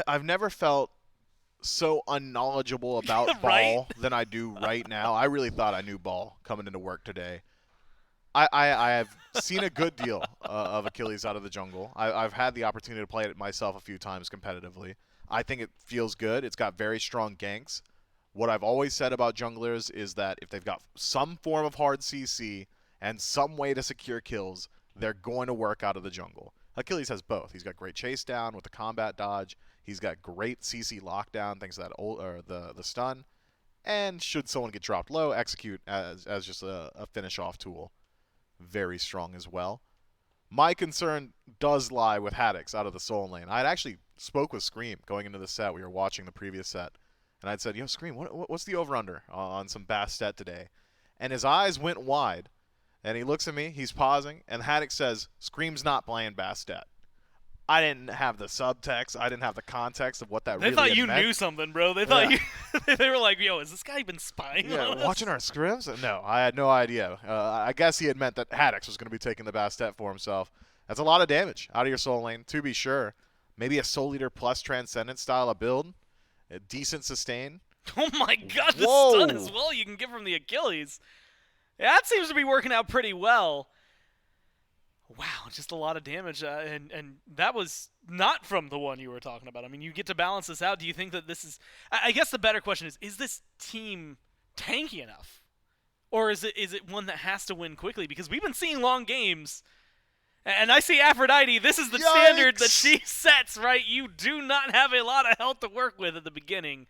I've never felt so unknowledgeable about Right? ball than I do right now. I really thought I knew ball coming into work today. I have seen a good deal of Achilles out of the jungle. I've had the opportunity to play it myself a few times competitively. I think it feels good. It's got very strong ganks. What I've always said about junglers is that if they've got some form of hard CC and some way to secure kills, they're going to work out of the jungle. Achilles has both. He's got great chase down with the combat dodge. He's got great CC lockdown thanks to that old or the stun. And should someone get dropped low, execute as just a finish off tool. Very strong as well. My concern does lie with Haddix out of the Soul Lane. I had actually spoke with Scream going into the set. We were watching the previous set, and I'd said, "Yo, Scream, what's the over/under on some Bastet today?" And his eyes went wide, and he looks at me. He's pausing, and Haddix says, "Scream's not playing Bastet." I didn't have the subtext. I didn't have the context of what that They really thought had you meant. knew something, bro. They thought you. They were like, "Yo, has this guy been spying Yeah, on us?" watching our scrims? No, I had no idea. I guess he had meant that Haddix was going to be taking the Bastet for himself. That's a lot of damage out of your Soul Lane, to be sure. Maybe a Soul Leader plus Transcendent style of build. A decent sustain. Oh my god, the Whoa! stun as well you can get from the Achilles. Yeah, that seems to be working out pretty well. Wow, just a lot of damage, and that was not from the one you were talking about. I mean, you get to balance this out. Do you think that this is? I guess the better question is this team tanky enough, or is it one that has to win quickly? Because we've been seeing long games, and I see Aphrodite. This is the standard that Yikes! she sets. Right, you do not have a lot of health to work with at the beginning.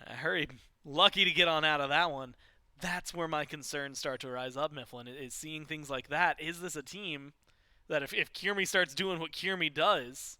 Hurry, lucky to get on out of that one. That's where my concerns start to rise up, Mifflin, is seeing things like that. Is this a team that if Kiermy starts doing what Kiermy does,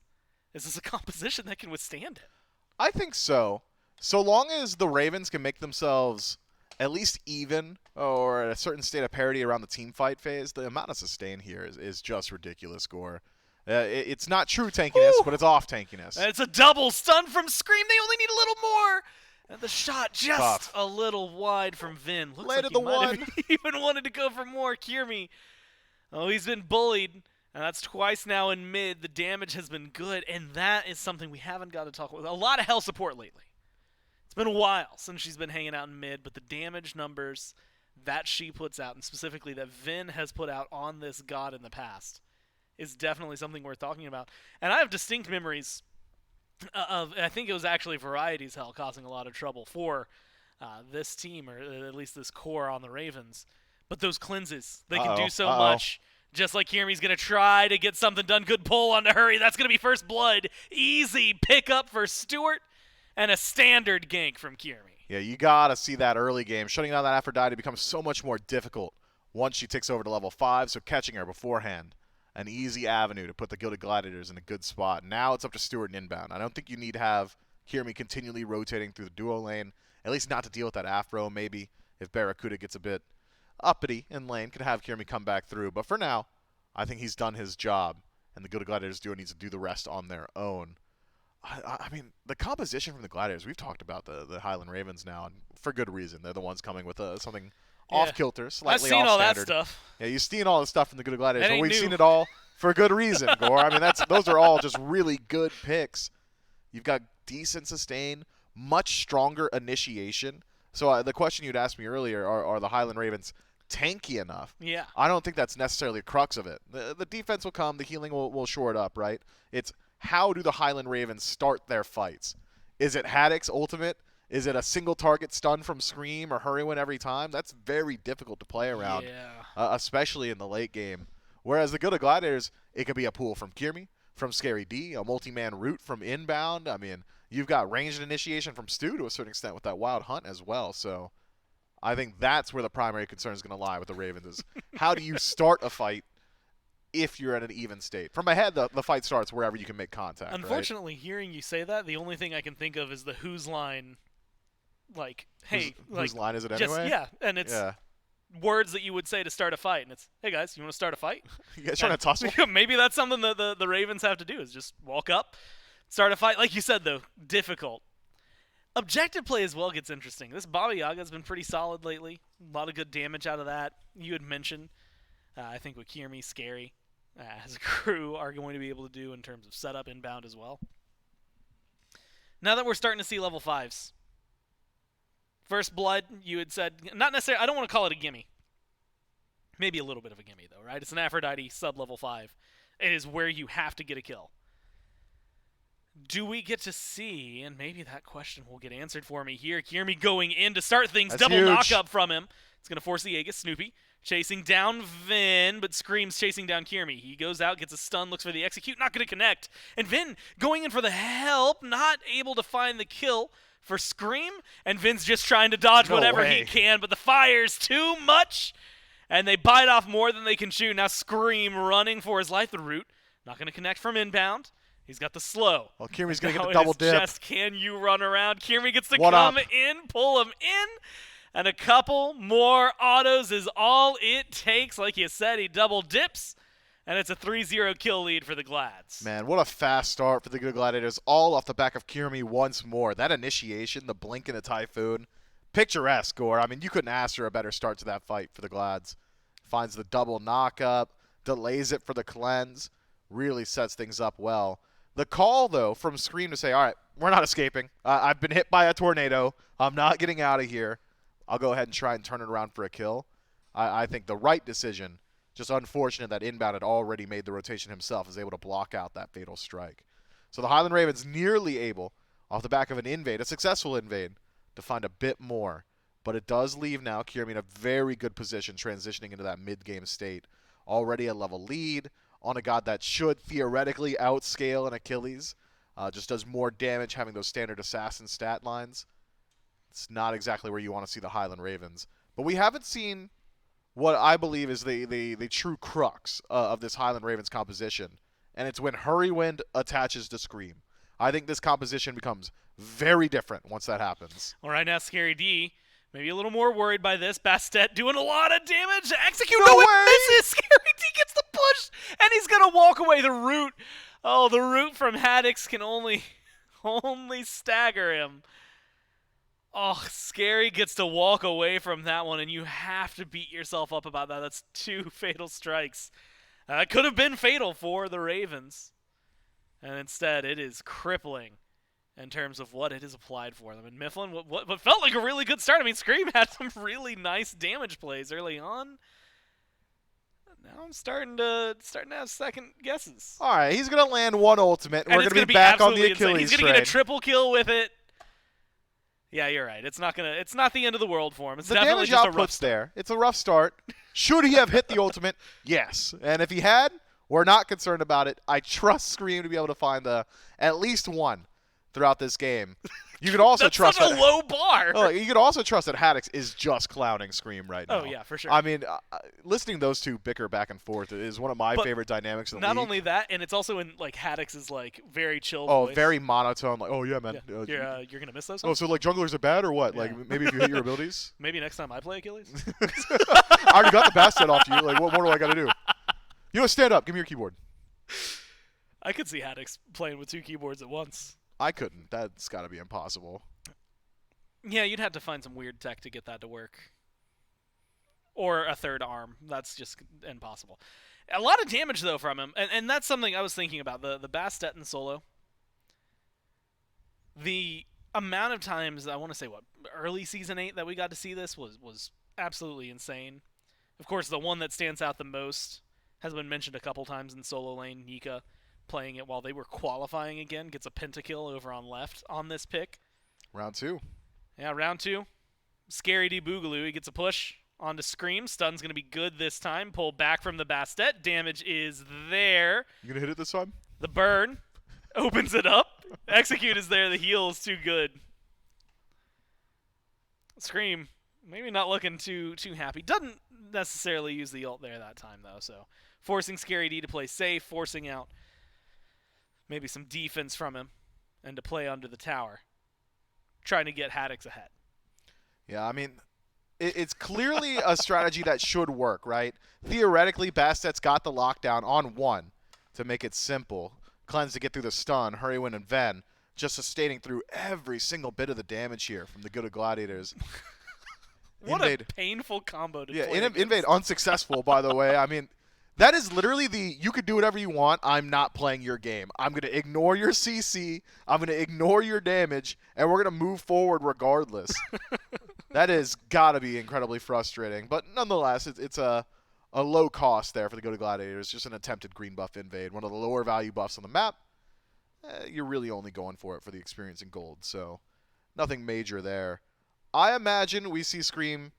is this a composition that can withstand it? I think so. So long as the Ravens can make themselves at least even or at a certain state of parity around the team fight phase, the amount of sustain here is just ridiculous, Gore. It's not true tankiness, Whew. but it's off tankiness. And it's a double stun from Scream. They only need a little more. And the shot just Tough. a little wide from Vin. Looks Landed like he the might one. have even wanted to go for more. Kiermy. Oh, he's been bullied. And that's twice now in mid. The damage has been good. And that is something we haven't got to talk about. A lot of hell support lately. It's been a while since she's been hanging out in mid. But the damage numbers that she puts out, and specifically that Vin has put out on this god in the past, is definitely something worth talking about. And I have distinct memories of, I think it was actually Variety's Hell causing a lot of trouble for this team, or at least this core on the Ravens. But those cleanses, they can do so much. Just like Kiermy's going to try to get something done. Good pull on to Hurry. That's going to be first blood. Easy pickup for Stewart. And a standard gank from Kiermy. Yeah, you got to see that early game. Shutting down that Aphrodite becomes so much more difficult once she ticks over to level 5, so catching her beforehand, an easy avenue to put the Gilded Gladiators in a good spot. Now it's up to Stewart and inbound. I don't think you need to have Kiermy continually rotating through the duo lane, at least not to deal with that Afro. Maybe if Barracuda gets a bit uppity in lane, could have Kiermy come back through. But for now, I think he's done his job, and the Gilded Gladiators duo needs to do the rest on their own. I mean, the composition from the Gladiators, we've talked about the Highland Ravens now, and for good reason. They're the ones coming with something off-kilter, slightly I've seen all that off-standard. stuff. Yeah, you've seen all the stuff from the Good Gladiators, That but ain't we've new. seen it all for good reason, Gore. I mean, those are all just really good picks. You've got decent sustain, much stronger initiation. So the question you'd asked me earlier, are the Highland Ravens tanky enough? Yeah. I don't think that's necessarily a crux of it. The defense will come, the healing will shore it up, right? It's how do the Highland Ravens start their fights? Is it Haddix ultimate? Is it a single target stun from Scream or Hurrywin every time? That's very difficult to play around, especially in the late game. Whereas the Good Gladiators, it could be a pool from Kiermy, from Scary D, a multi-man route from inbound. I mean, you've got ranged initiation from Stu to a certain extent with that Wild Hunt as well. So I think that's where the primary concern is going to lie with the Ravens is how do you start a fight if you're at an even state. From my head, the fight starts wherever you can make contact. Unfortunately, right? hearing you say that, the only thing I can think of is the whose line. Like, hey, whose line is it just, anyway? Yeah, and it's words that you would say to start a fight, and it's, hey guys, you want to start a fight? You guys trying to tussle? Maybe that's something that the Ravens have to do is just walk up, start a fight. Like you said, though, difficult. Objective play as well gets interesting. This Baba Yaga's been pretty solid lately. A lot of good damage out of that. You had mentioned, I think what Kiermy, Scary, as a crew are going to be able to do in terms of setup inbound as well. Now that we're starting to see level 5s. First Blood, you had said, not necessarily, I don't want to call it a gimme. Maybe a little bit of a gimme, though, right? It's an Aphrodite sub-level 5. It is where you have to get a kill. Do we get to see, and maybe that question will get answered for me here, Kiermi going in to start things, That's double huge. knock-up from him. It's going to force the Aegis. Snoopy chasing down Vin, but Scream's chasing down Kiermi. He goes out, gets a stun, looks for the execute, not going to connect. And Vin going in for the help, not able to find the kill for Scream, and Vin's just trying to dodge whatever he can, but the fire's too much, and they bite off more than they can chew. Now Scream running for his life. The root, not going to connect from inbound. He's got the slow. Well, Kiermi's going to Now get the double it is dip. just, can you run around? Kiermi gets to What come up? in, pull him in, and a couple more autos is all it takes. Like you said, he double dips, and it's a 3-0 kill lead for the Glads. Man, what a fast start for the good Gladiators, all off the back of Kiermi once more. That initiation, the blink and the Typhoon, picturesque, Gore. I mean, you couldn't ask for a better start to that fight for the Glads. Finds the double knock-up, delays it for the cleanse, really sets things up well. The call, though, from Scream to say, all right, we're not escaping. I've been hit by a tornado. I'm not getting out of here. I'll go ahead and try and turn it around for a kill. I think the right decision. Just unfortunate that Inbound had already made the rotation himself, is able to block out that fatal strike. So the Highland Ravens nearly able, off the back of an invade, a successful invade, to find a bit more. But it does leave now Kiermi in a very good position transitioning into that mid-game state. Already a level lead on a god that should theoretically outscale an Achilles. Just does more damage having those standard assassin stat lines. It's not exactly where you want to see the Highland Ravens. But we haven't seen what I believe is the true crux of this Highland Ravens composition. And it's when Hurrywind attaches to Scream. I think this composition becomes very different once that happens. All right, now Scary D, maybe a little more worried by this. Bastet doing a lot of damage. Execute, No it way! misses. Scary D gets the push, and he's going to walk away. The root, oh, the root from Haddix can only stagger him. Oh, Scary gets to walk away from that one, and you have to beat yourself up about that. That's 2 fatal strikes. That could have been fatal for the Ravens. And instead, it is crippling in terms of what it has applied for them. And Mifflin, what felt like a really good start. I mean, Scream had some really nice damage plays early on. Now I'm starting to have second guesses. All right, he's going to land one ultimate, and And we're it's going to be gonna back on the absolutely insane. Achilles He's going to get a train. triple kill with it. Yeah, you're right. It's not the end of the world for him. It's The definitely damage just a rough output's there. It's a rough start. Should he have hit the ultimate? Yes. And if he had, we're not concerned about it. I trust Scream to be able to find at least one throughout this game. You could also That's trust such a that. low bar. Oh, you could also trust that Haddix is just clowning Scream right now. Oh, yeah, for sure. I mean, listening to those two bicker back and forth is one of my But favorite dynamics in the Not league. only that, and it's also in like Haddix's like very chill Oh, voice. very monotone. Like, oh yeah, man. Yeah. You're gonna miss those. Oh, so like junglers are bad or what? Yeah. Like maybe if you hit your abilities. Maybe next time I play Achilles. I already got the basket off you. Like, what more do I got to do? You know, stand up. Give me your keyboard. I could see Haddix playing with 2 keyboards at once. I couldn't. That's got to be impossible. Yeah, you'd have to find some weird tech to get that to work. Or a third arm. That's just impossible. A lot of damage, though, from him. And that's something I was thinking about. The Bastet in solo. The amount of times, I want to say, early Season 8 that we got to see this was absolutely insane. Of course, the one that stands out the most has been mentioned a couple times in solo lane. Nika playing it while they were qualifying again. Gets a pentakill over on left on this pick. Round 2. Yeah, round 2. Scary D Boogaloo. He gets a push onto Scream. Stun's going to be good this time. Pull back from the Bastet. Damage is there. You gonna hit it this time? The burn opens it up. Execute is there. The heal is too good. Scream, maybe not looking too happy. Doesn't necessarily use the ult there that time, though. So forcing Scary D to play safe. Forcing out maybe some defense from him. And to play under the tower. Trying to get Haddix ahead. Yeah, I mean, it's clearly a strategy that should work, right? Theoretically, Bastet's got the lockdown on 1 to make it simple. Cleanse to get through the stun, Hurrywind and Ven, just sustaining through every single bit of the damage here from the good Gladiators. What Invade. a painful combo to Yeah, play against. invade unsuccessful, by the way. I mean, That is literally you could do whatever you want. I'm not playing your game. I'm going to ignore your CC. I'm going to ignore your damage, and we're going to move forward regardless. That is got to be incredibly frustrating. But nonetheless, it's a low cost there for the Go-To Gladiators. Just an attempted green buff invade. One of the lower value buffs on the map. You're really only going for it for the experience in gold. So nothing major there. I imagine we see Scream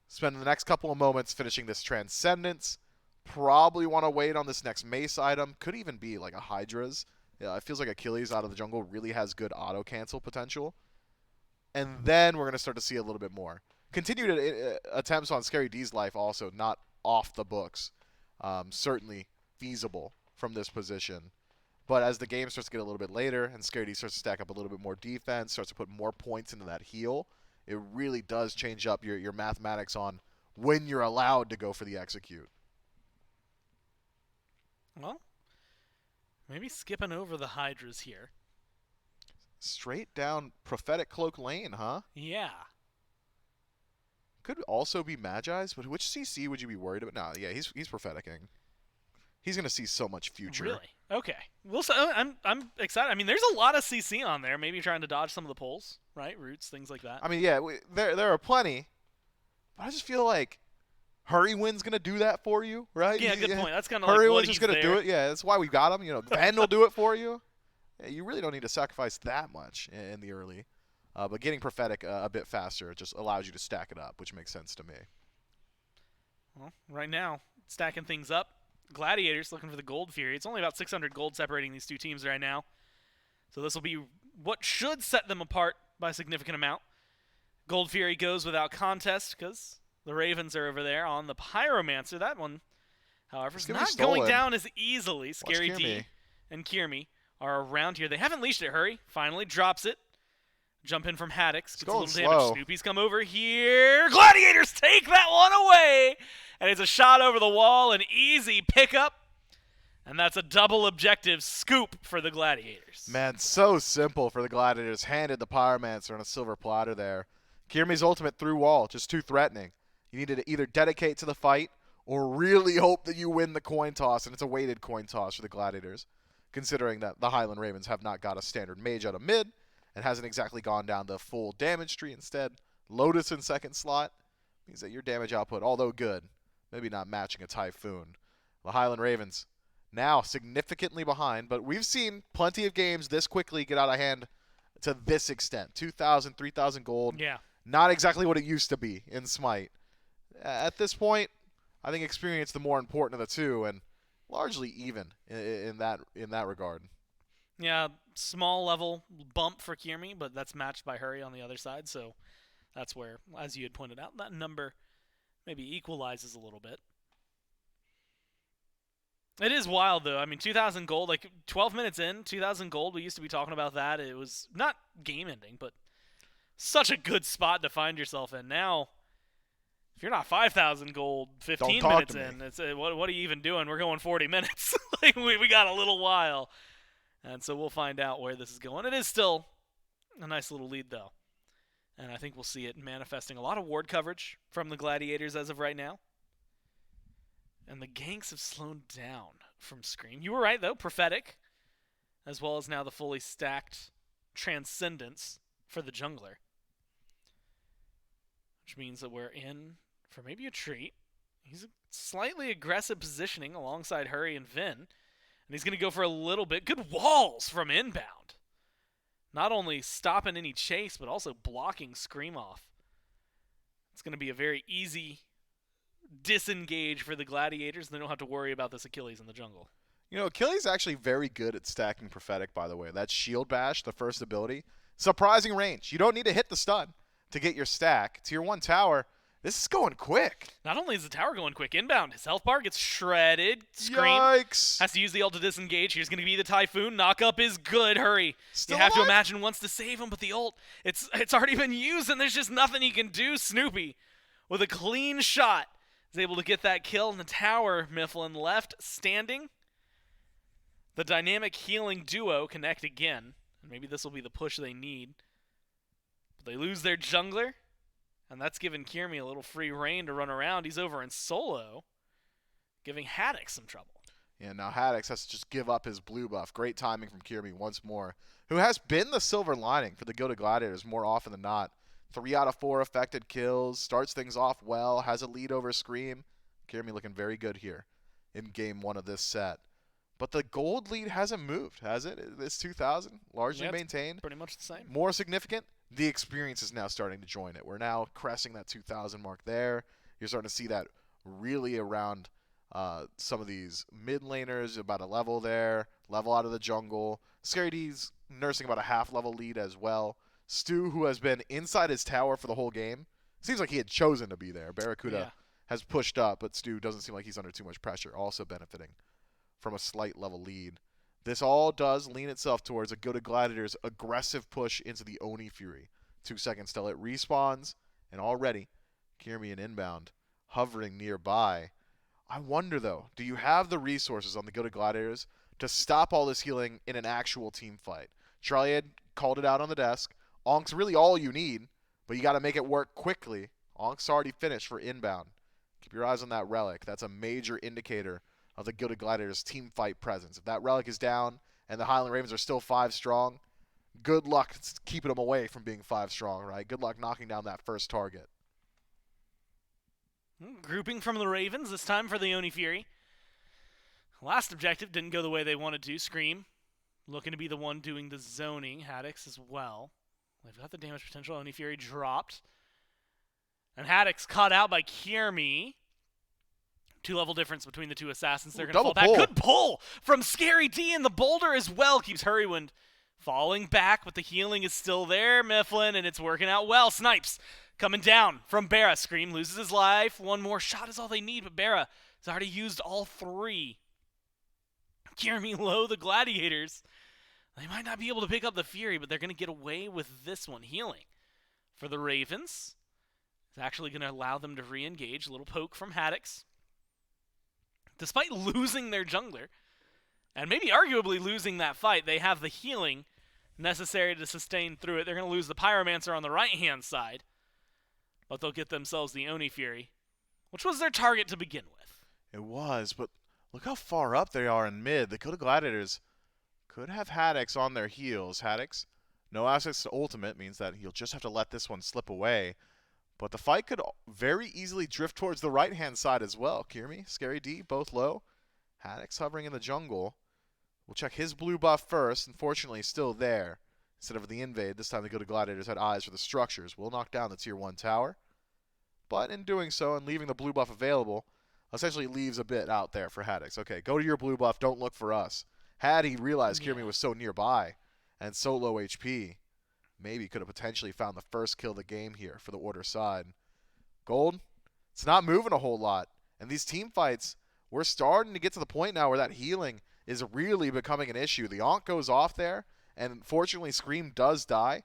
spend the next couple of moments finishing this Transcendence. Probably want to wait on this next Mace item. Could even be like a Hydra's. Yeah, it feels like Achilles out of the jungle really has good auto cancel potential. And then we're going to start to see a little bit more. Continued attempts on Scary D's life also not off the books. Certainly feasible from this position. But as the game starts to get a little bit later and Scary D starts to stack up a little bit more defense, starts to put more points into that heal, it really does change up your mathematics on when you're allowed to go for the execute. Well, maybe skipping over the Hydras here. Straight down Prophetic Cloak lane, huh? Yeah. Could also be Magi's, but which CC would you be worried about? No, yeah, he's propheticing. He's going to see so much future. Really? Okay. Well, so I'm excited. I mean, there's a lot of CC on there. Maybe trying to dodge some of the pulls, right? Roots, things like that. I mean, yeah, there are plenty. But I just feel like Hurrywind's going to do that for you, right? Yeah, good point. That's kind of like Hurrywind's what just he's going to do it. Yeah, that's why we got him. You know, Ven will do it for you. Yeah, you really don't need to sacrifice that much in the early. But getting Prophetic a bit faster just allows you to stack it up, which makes sense to me. Well, right now, stacking things up. Gladiators looking for the Gold Fury. It's only about 600 gold separating these two teams right now. So this will be what should set them apart by a significant amount. Gold Fury goes without contest because the Ravens are over there on the Pyromancer. That one, however, is not going down as easily. Scary D and Kierme are around here. They have unleashed it. Hurry. Finally drops it. Jump in from Haddix. Gets a little damage. Snoopy's come over here. Gladiators take that one away. And it's a shot over the wall. An easy pickup. And that's a double objective scoop for the Gladiators. Man, so simple for the Gladiators. Handed the Pyromancer on a silver platter there. Kierme's ultimate through wall. Just too threatening. You needed to either dedicate to the fight or really hope that you win the coin toss. And it's a weighted coin toss for the Gladiators, considering that the Highland Ravens have not got a standard mage out of mid. And hasn't exactly gone down the full damage tree. Instead, Lotus in second slot means that your damage output, although good, maybe not matching a Typhoon. The Highland Ravens now significantly behind, but we've seen plenty of games this quickly get out of hand to this extent. 2,000, 3,000 gold. Yeah. Not exactly what it used to be in Smite. At this point, I think experience the more important of the two, and largely even in that regard. Yeah, small level bump for Kierme, but that's matched by Hurry on the other side, so that's where, as you had pointed out, that number maybe equalizes a little bit. It is wild, though. I mean, 2,000 gold, like 12 minutes in, 2,000 gold, we used to be talking about that. It was not game-ending, but such a good spot to find yourself in. Now, if you're not 5,000 gold 15 minutes in, it's what are you even doing? We're going 40 minutes. Like we got a little while. And so we'll find out where this is going. It is still a nice little lead, though. And I think we'll see it manifesting a lot of ward coverage from the Gladiators as of right now. And the ganks have slowed down from Scream. You were right, though. Prophetic, as well as now the fully stacked Transcendence for the jungler. Which means that we're in for maybe a treat. He's a slightly aggressive positioning alongside Hurry and Vin. And he's going to go for a little bit. Good walls from inbound. Not only stopping any chase, but also blocking Scream off. It's going to be a very easy disengage for the Gladiators, and they don't have to worry about this Achilles in the jungle. You know, Achilles is actually very good at stacking Prophetic, by the way. That Shield Bash, the first ability, surprising range. You don't need to hit the stun to get your stack. Tier 1 tower, this is going quick. Not only is the tower going quick, inbound, his health bar gets shredded. Scream Yikes. has to use the ult to disengage. Here's going to be the Typhoon. Knock-up is good. Hurry. Still you have alive? to imagine wants to save him, but the ult, it's already been used, and there's just nothing he can do. Snoopy, with a clean shot, is able to get that kill in the tower. Mifflin left standing. The dynamic healing duo connect again. And maybe this will be the push they need. But they lose their jungler. And that's given Kierme a little free reign to run around. He's over in solo. giving Haddock some trouble. Yeah, now Haddix has to just give up his blue buff. Great timing from Kirby once more, who has been the silver lining for the Gilded Gladiators more often than not. 3 out of 4 affected kills, starts things off well, has a lead over Scream. Kirby looking very good here in game 1 of this set. But the gold lead hasn't moved, has it? This 2,000 largely Yeah, it's maintained. pretty much the same. More significant, the experience is now starting to join it. We're now cresting that 2,000 mark there. You're starting to see that really around some of these mid laners, about a level there, level out of the jungle. Scary D's nursing about a half level lead as well. Stu, who has been inside his tower for the whole game, seems like he had chosen to be there. Barracuda has pushed up, but Stu doesn't seem like he's under too much pressure, also benefiting from a slight level lead. This all does lean itself towards a Gilded Gladiator's aggressive push into the Oni Fury. 2 seconds till it respawns, and already Kirby and inbound hovering nearby. I wonder though, do you have the resources on the Gilded Gladiators to stop all this healing in an actual team fight? Charlie had called it out on the desk. Onk's really all you need, but you got to make it work quickly. Onk's already finished for inbound. Keep your eyes on that relic. That's a major indicator of the Gilded Gladiators' team fight presence. If that relic is down and the Highland Ravens are still 5 strong, good luck keeping them away from being 5 strong, right? Good luck knocking down that first target. Grouping from the Ravens, this time for the Oni Fury. Last objective didn't go the way they wanted to. Scream looking to be the one doing the zoning. Haddix as well. They've got the damage potential. Oni Fury dropped. And Haddix caught out by Kierme. 2-level difference between the 2 assassins. They're going to fall back. Pull. Good pull from Scary D, and the boulder as well keeps Hurrywind falling back, but the healing is still there, Mifflin, and it's working out well. Snipes coming down from Barra. Scream loses his life. One more shot is all they need, but Barra has already used all 3. Kierme low, the Gladiators. They might not be able to pick up the Fury, but they're going to get away with this one. Healing for the Ravens. It's actually going to allow them to re-engage. A little poke from Haddix. Despite losing their jungler, and maybe arguably losing that fight, they have the healing necessary to sustain through it. They're going to lose the Pyromancer on the right-hand side, but they'll get themselves the Oni Fury, which was their target to begin with. It was, but look how far up they are in mid. The Gilded Gladiators could have Haddix on their heels. Haddix, no access to ultimate, means that he'll just have to let this one slip away. But the fight could very easily drift towards the right-hand side as well. Kirby, Scary D, both low. Haddix hovering in the jungle. We'll check his blue buff first. Unfortunately, still there. Instead of the invade, this time the Gilded Gladiators had eyes for the structures. We'll knock down the Tier 1 tower. But in doing so and leaving the blue buff available, essentially leaves a bit out there for Haddix. Okay, go to your blue buff. Don't look for us. Had he realized Kirby was so nearby and so low HP, maybe could have potentially found the first kill of the game here for the Order side. Gold, it's not moving a whole lot. And these team fights, we're starting to get to the point now where that healing is really becoming an issue. The Ankh goes off there, and fortunately Scream does die.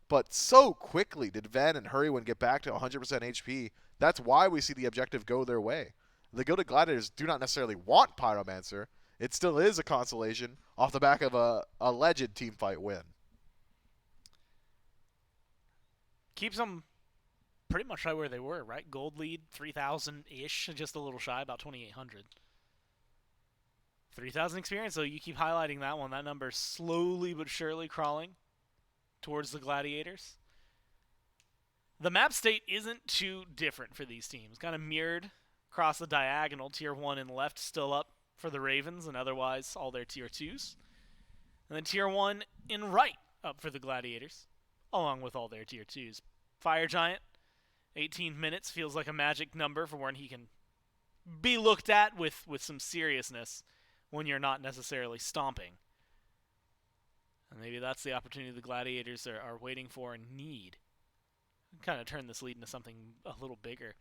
But so quickly did Ven and Hurrywind get back to 100% HP. That's why we see the objective go their way. The Gilded Gladiators do not necessarily want Pyromancer. It still is a consolation off the back of a alleged team fight win. Keeps them pretty much right where they were, right? Gold lead, 3,000-ish, just a little shy, about 2,800. 3,000 experience, so you keep highlighting that one. That number's slowly but surely crawling towards the Gladiators. The map state isn't too different for these teams. Kind of mirrored across the diagonal. Tier 1 in left still up for the Ravens, and otherwise all their Tier 2s. And then Tier 1 in right up for the Gladiators, along with all their Tier 2s. Fire Giant, 18 minutes, feels like a magic number for when he can be looked at with some seriousness when you're not necessarily stomping. And maybe that's the opportunity the Gladiators are waiting for and need. Kind of turn this lead into something a little bigger.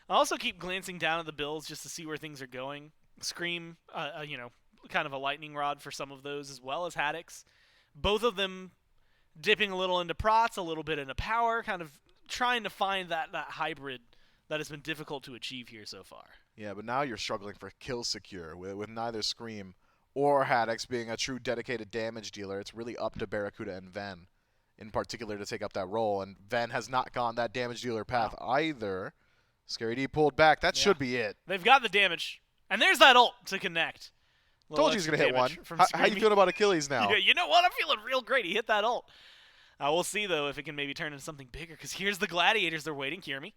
I also keep glancing down at the builds just to see where things are going. Scream, kind of a lightning rod for some of those, as well as Haddix. Both of them dipping a little into prots, a little bit into power, kind of trying to find that hybrid that has been difficult to achieve here so far. Yeah, but now you're struggling for kill secure with neither Scream or Haddix being a true dedicated damage dealer. It's really up to Barracuda and Ven in particular to take up that role, and Ven has not gone that damage dealer path either. Scary D pulled back. That should be it. They've got the damage. And there's that ult to connect. Told you he's going to hit one. From How you feeling about Achilles now? Yeah, you know what? I'm feeling real great. He hit that ult. We'll see, though, if it can maybe turn into something bigger, because here's the Gladiators. They're waiting. Kiermy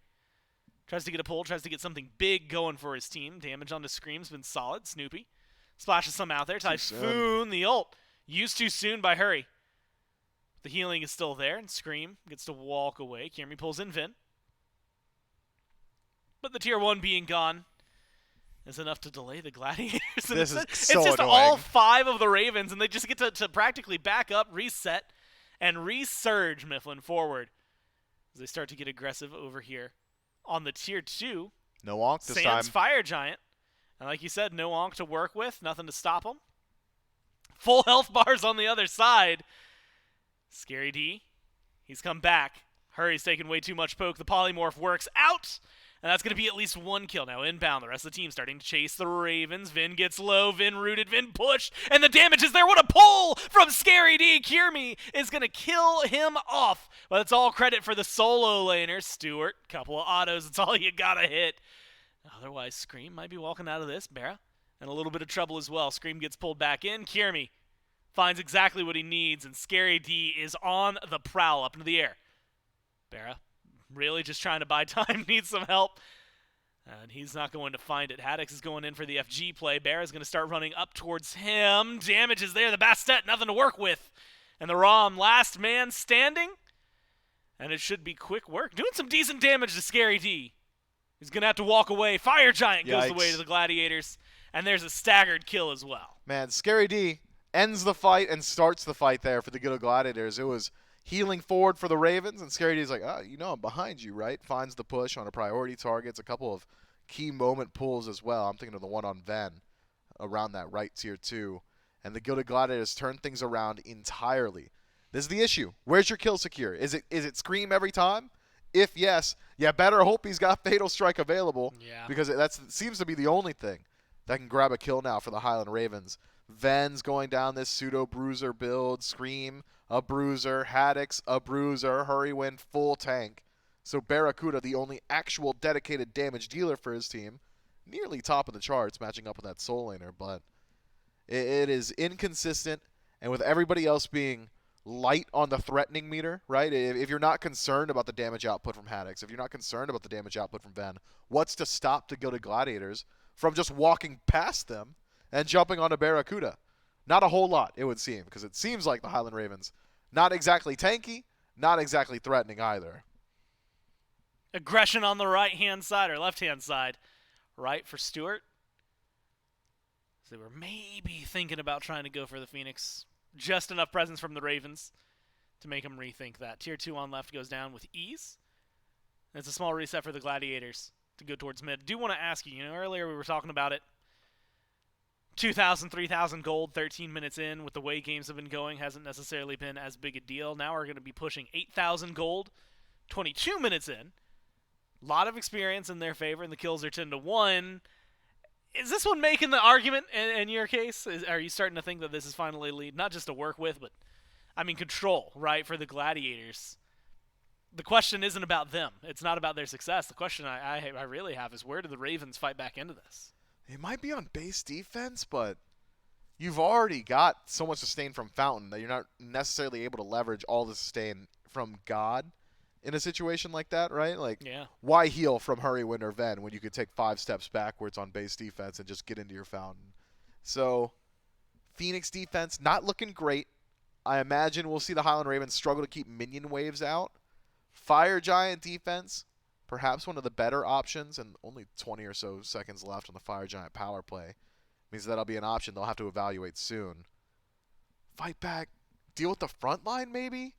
tries to get a pull, tries to get something big going for his team. Damage onto Scream's been solid. Snoopy splashes some out there. Typhoon, the ult. Used too soon by Hurry. The healing is still there, and Scream gets to walk away. Kiermy pulls in Vin. But the tier 1 being gone is enough to delay the Gladiators. This is so it's just annoying. all 5 of the Ravens, and they just get to practically back up, reset, and resurge Mifflin forward as they start to get aggressive over here. On the tier 2, no Onk this Sans time. Fire Giant. And like you said, no Onk to work with, nothing to stop him. Full health bars on the other side. Scary D, he's come back. Hurry's taking way too much poke. The polymorph works out. And that's going to be at least 1 kill. Now inbound, the rest of the team starting to chase the Ravens. Vin gets low, Vin rooted, Vin pushed, and the damage is there. What a pull from Scary D. Kiermy is going to kill him off. But it's all credit for the solo laner. Stewart, couple of autos, it's all you got to hit. Otherwise, Scream might be walking out of this. Barra in a little bit of trouble as well. Scream gets pulled back in. Kiermy finds exactly what he needs, and Scary D is on the prowl up into the air. Barra really just trying to buy time, needs some help. And he's not going to find it. Haddix is going in for the FG play. Barra's going to start running up towards him. Damage is there. The Bastet, nothing to work with. And the Rom, last man standing. And it should be quick work. Doing some decent damage to Scary D. He's going to have to walk away. Fire Giant goes the way to the Gladiators. And there's a staggered kill as well. Man, Scary D ends the fight and starts the fight there for the good of Gladiators. It was healing forward for the Ravens, and Scary D's like, you know I'm behind you, right? Finds the push on a priority targets, a couple of key moment pulls as well. I'm thinking of the one on Ven around that right tier 2. And the Gilded Gladiators turn things around entirely. This is the issue. Where's your kill secure? Is it Scream every time? If yes, you better hope he's got Fatal Strike available. Yeah. Because that seems to be the only thing that can grab a kill now for the Highland Ravens. Ven's going down this pseudo bruiser build. Scream, a bruiser. Haddix, a bruiser. Hurry win, full tank. So Barracuda, the only actual dedicated damage dealer for his team, nearly top of the charts, matching up with that soul laner. But it is inconsistent, and with everybody else being light on the threatening meter, right? If you're not concerned about the damage output from Haddix, if you're not concerned about the damage output from Ven, what's to stop the Gilded Gladiators from just walking past them and jumping onto Barracuda? Not a whole lot, it would seem, because it seems like the Highland Ravens, not exactly tanky, not exactly threatening either. Aggression on the right-hand side or left-hand side. Right for Stewart. So they were maybe thinking about trying to go for the Phoenix. Just enough presence from the Ravens to make them rethink that. Tier 2 on left goes down with ease. And it's a small reset for the Gladiators to go towards mid. Do want to ask you, earlier we were talking about it. 2,000, 3,000 gold, 13 minutes in. With the way games have been going, hasn't necessarily been as big a deal. Now we're going to be pushing 8,000 gold, 22 minutes in. A lot of experience in their favor, and the kills are 10 to 1. Is this one making the argument in your case? Are you starting to think that this is finally lead, not just to work with, but, control, right, for the Gladiators? The question isn't about them. It's not about their success. The question I really have is, where do the Ravens fight back into this? It might be on base defense, but you've already got so much sustain from Fountain that you're not necessarily able to leverage all the sustain from God in a situation like that, right? Like, yeah. Why heal from Hurry, Win, or Ven when you could take 5 steps backwards on base defense and just get into your Fountain? So, Phoenix defense not looking great. I imagine we'll see the Highland Ravens struggle to keep minion waves out. Fire Giant defense, perhaps one of the better options, and only 20 or so seconds left on the Fire Giant power play. Means that'll be an option they'll have to evaluate soon. Fight back, deal with the front line maybe?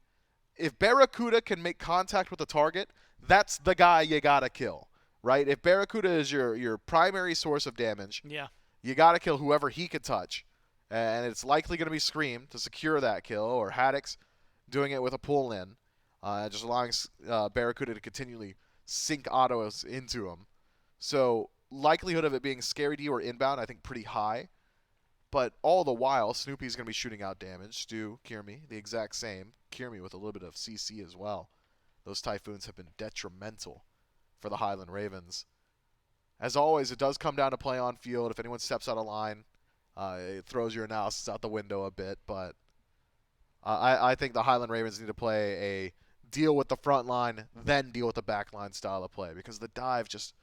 If Barracuda can make contact with the target, that's the guy you gotta kill, right? If Barracuda is your primary source of damage, yeah, you gotta kill whoever he can touch. And it's likely going to be Scream to secure that kill, or Haddix doing it with a pull-in, just allowing Barracuda to continually sink autos into him. So likelihood of it being Scary D or inbound, I think, pretty high. But all the while, Snoopy's going to be shooting out damage. Stu, Kiermy, the exact same. Kiermy with a little bit of CC as well. Those Typhoons have been detrimental for the Highland Ravens. as always, it does come down to play on field. If anyone steps out of line, it throws your analysis out the window a bit. But I think the Highland Ravens need to play a deal with the front line, then deal with the back line style of play, because the dive just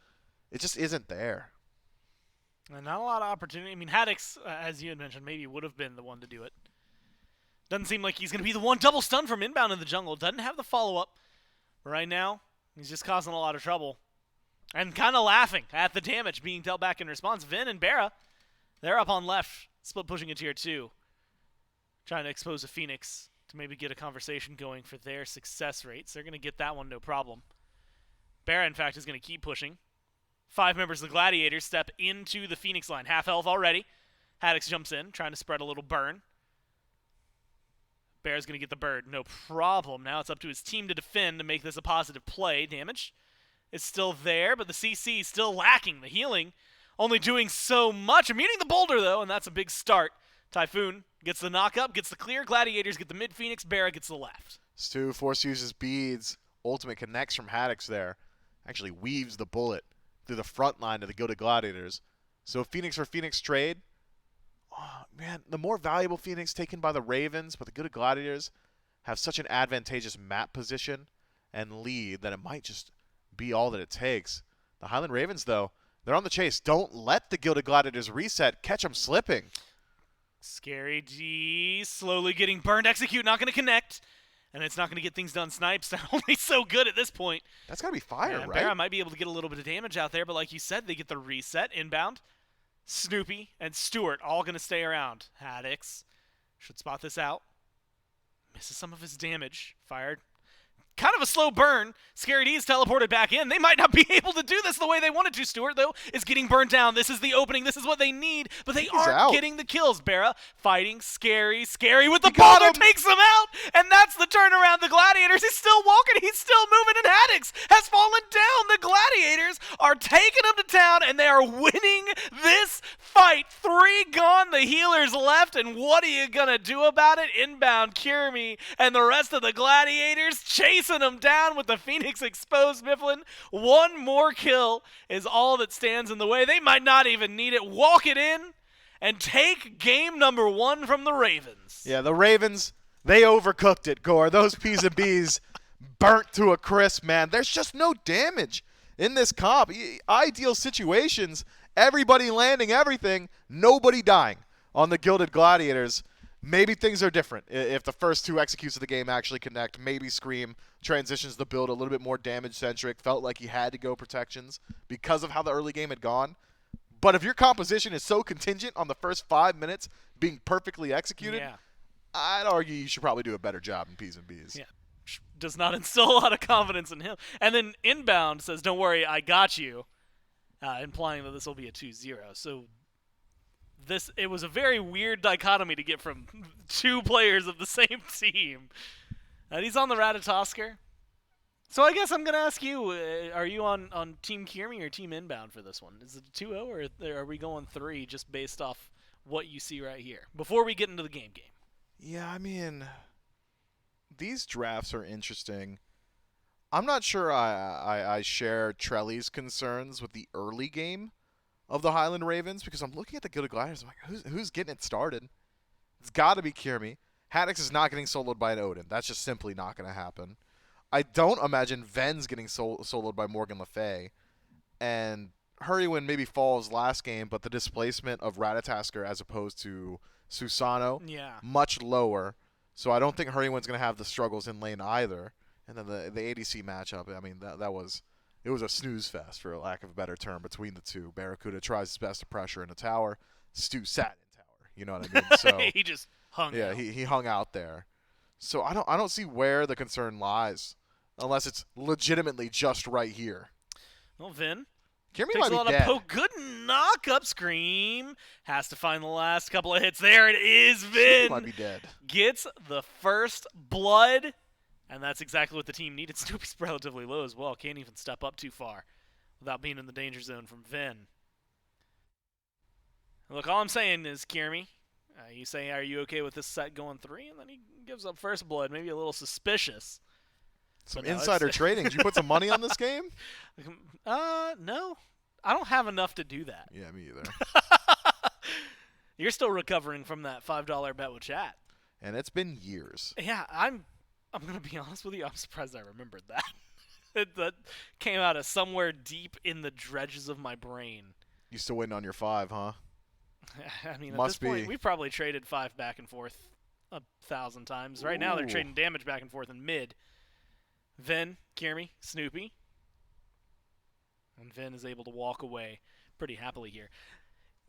isn't there. And not a lot of opportunity. I mean, Haddix, as you had mentioned, maybe would have been the one to do it. Doesn't seem like he's going to be the one double stun from inbound in the jungle. Doesn't have the follow-up. Right now, he's just causing a lot of trouble. And kind of laughing at the damage being dealt back in response. Vin and Barra, they're up on left, split pushing a tier 2. Trying to expose a Phoenix to maybe get a conversation going for their success rates. They're going to get that one no problem. Barra, in fact, is going to keep pushing. 5 members of the Gladiators step into the Phoenix line. Half health already. Haddix jumps in, trying to spread a little burn. Bear's going to get the bird. No problem. Now it's up to his team to defend to make this a positive play. Damage is still there, but the CC is still lacking. The healing only doing so much. Muting the boulder, though, and that's a big start. Typhoon gets the knock-up, gets the clear. Gladiators get the mid-Phoenix. Barra gets the left. Stu, force uses beads. Ultimate connects from Haddix there. Actually weaves the bullet through the front line to the Gilded Gladiators. So Phoenix for Phoenix trade. Oh, man, the more valuable Phoenix taken by the Ravens, but the Gilded Gladiators have such an advantageous map position and lead that it might just be all that it takes. The Highland Ravens, though, they're on the chase. Don't let the Gilded Gladiators reset. Catch them slipping. Scary G slowly getting burned. Execute, not going to connect. And it's not going to get things done. Snipes only so good at this point. That's got to be fire, right? Barra might be able to get a little bit of damage out there, but like you said, they get the reset inbound. Snoopy and Stewart all going to stay around. Haddix should spot this out. Misses some of his damage. Fired. Kind of a slow burn. Scary D's teleported back in. They might not be able to do this the way they wanted to. Stewart, though, is getting burned down. This is the opening. This is what they need, but they aren't getting the kills. Barra fighting Scary. Scary with the boulder takes him out, and that's the turnaround. The Gladiators, he's still walking. He's still moving, and Haddix has fallen down. The Gladiators are taking him to town, and they are winning this fight. 3 gone, the healers left, and what are you going to do about it? Inbound, Cure Me, and the rest of the Gladiators chasing him down with the Phoenix exposed. Mifflin, 1 more kill is all that stands in the way. They might not even need it. Walk it in and take game number 1 from the Ravens. Yeah, the Ravens, they overcooked it, Gore. Those P's and B's burnt to a crisp, man. There's just no damage in this comp. Ideal situations, everybody landing everything, nobody dying on the Gilded Gladiators. Maybe things are different if the first 2 executes of the game actually connect. Maybe Scream transitions the build a little bit more damage-centric. Felt like he had to go protections because of how the early game had gone. But if your composition is so contingent on the first 5 minutes being perfectly executed, I'd argue you should probably do a better job in P's and B's. Yeah. Does not instill a lot of confidence in him. And then Inbound says, don't worry, I got you, implying that this will be a 2-0. So it was a very weird dichotomy to get from 2 players of the same team. And he's on the Ratatosker. So I guess I'm going to ask you, are you on Team Kierme or Team Inbound for this one? Is it a 2-0 or are we going 3 just based off what you see right here before we get into the game? Yeah, I mean, these drafts are interesting. I'm not sure I share Trelly's concerns with the early game of the Highland Ravens because I'm looking at the Gilded Gladiators. I'm like, who's getting it started? It's got to be Kierme. Haddix is not getting soloed by an Odin. That's just simply not going to happen. I don't imagine Ven's getting soloed by Morgan Le Fay. And Hurrywin maybe falls last game, but the displacement of Ratatasker as opposed to Susano, much lower. So I don't think Hurrywin's going to have the struggles in lane either. And then the ADC matchup, I mean, it was a snooze fest, for lack of a better term, between the two. Barracuda tries his best to pressure in the tower. Stu sat in tower. You know what I mean? So he just hung out. Yeah, he hung out there. So I don't see where the concern lies, unless it's legitimately just right here. Well, Vin Kierme takes might a lot be of dead. poke. Good knock-up. Scream. Has to find the last couple of hits. There it is, Vin. Might be dead. Gets the first blood. And that's exactly what the team needed. Snoopy's relatively low as well. Can't even step up too far without being in the danger zone from Vin. Look, all I'm saying is, Kierme, you say, are you okay with this set going 3? And then he gives up first blood. Maybe a little suspicious. Some insider trading. Did you put some money on this game? No. I don't have enough to do that. Yeah, me either. You're still recovering from that $5 bet with chat. And it's been years. Yeah, I'm gonna be honest with you. I'm surprised I remembered that. That came out of somewhere deep in the dredges of my brain. You still waiting on your 5, huh? I mean, at Must this point, be. we've probably traded 5 back and forth 1,000 times. Right now, they're Ooh. trading damage back and forth in mid. Vin, Kiermy, Snoopy. And Vin is able to walk away pretty happily here.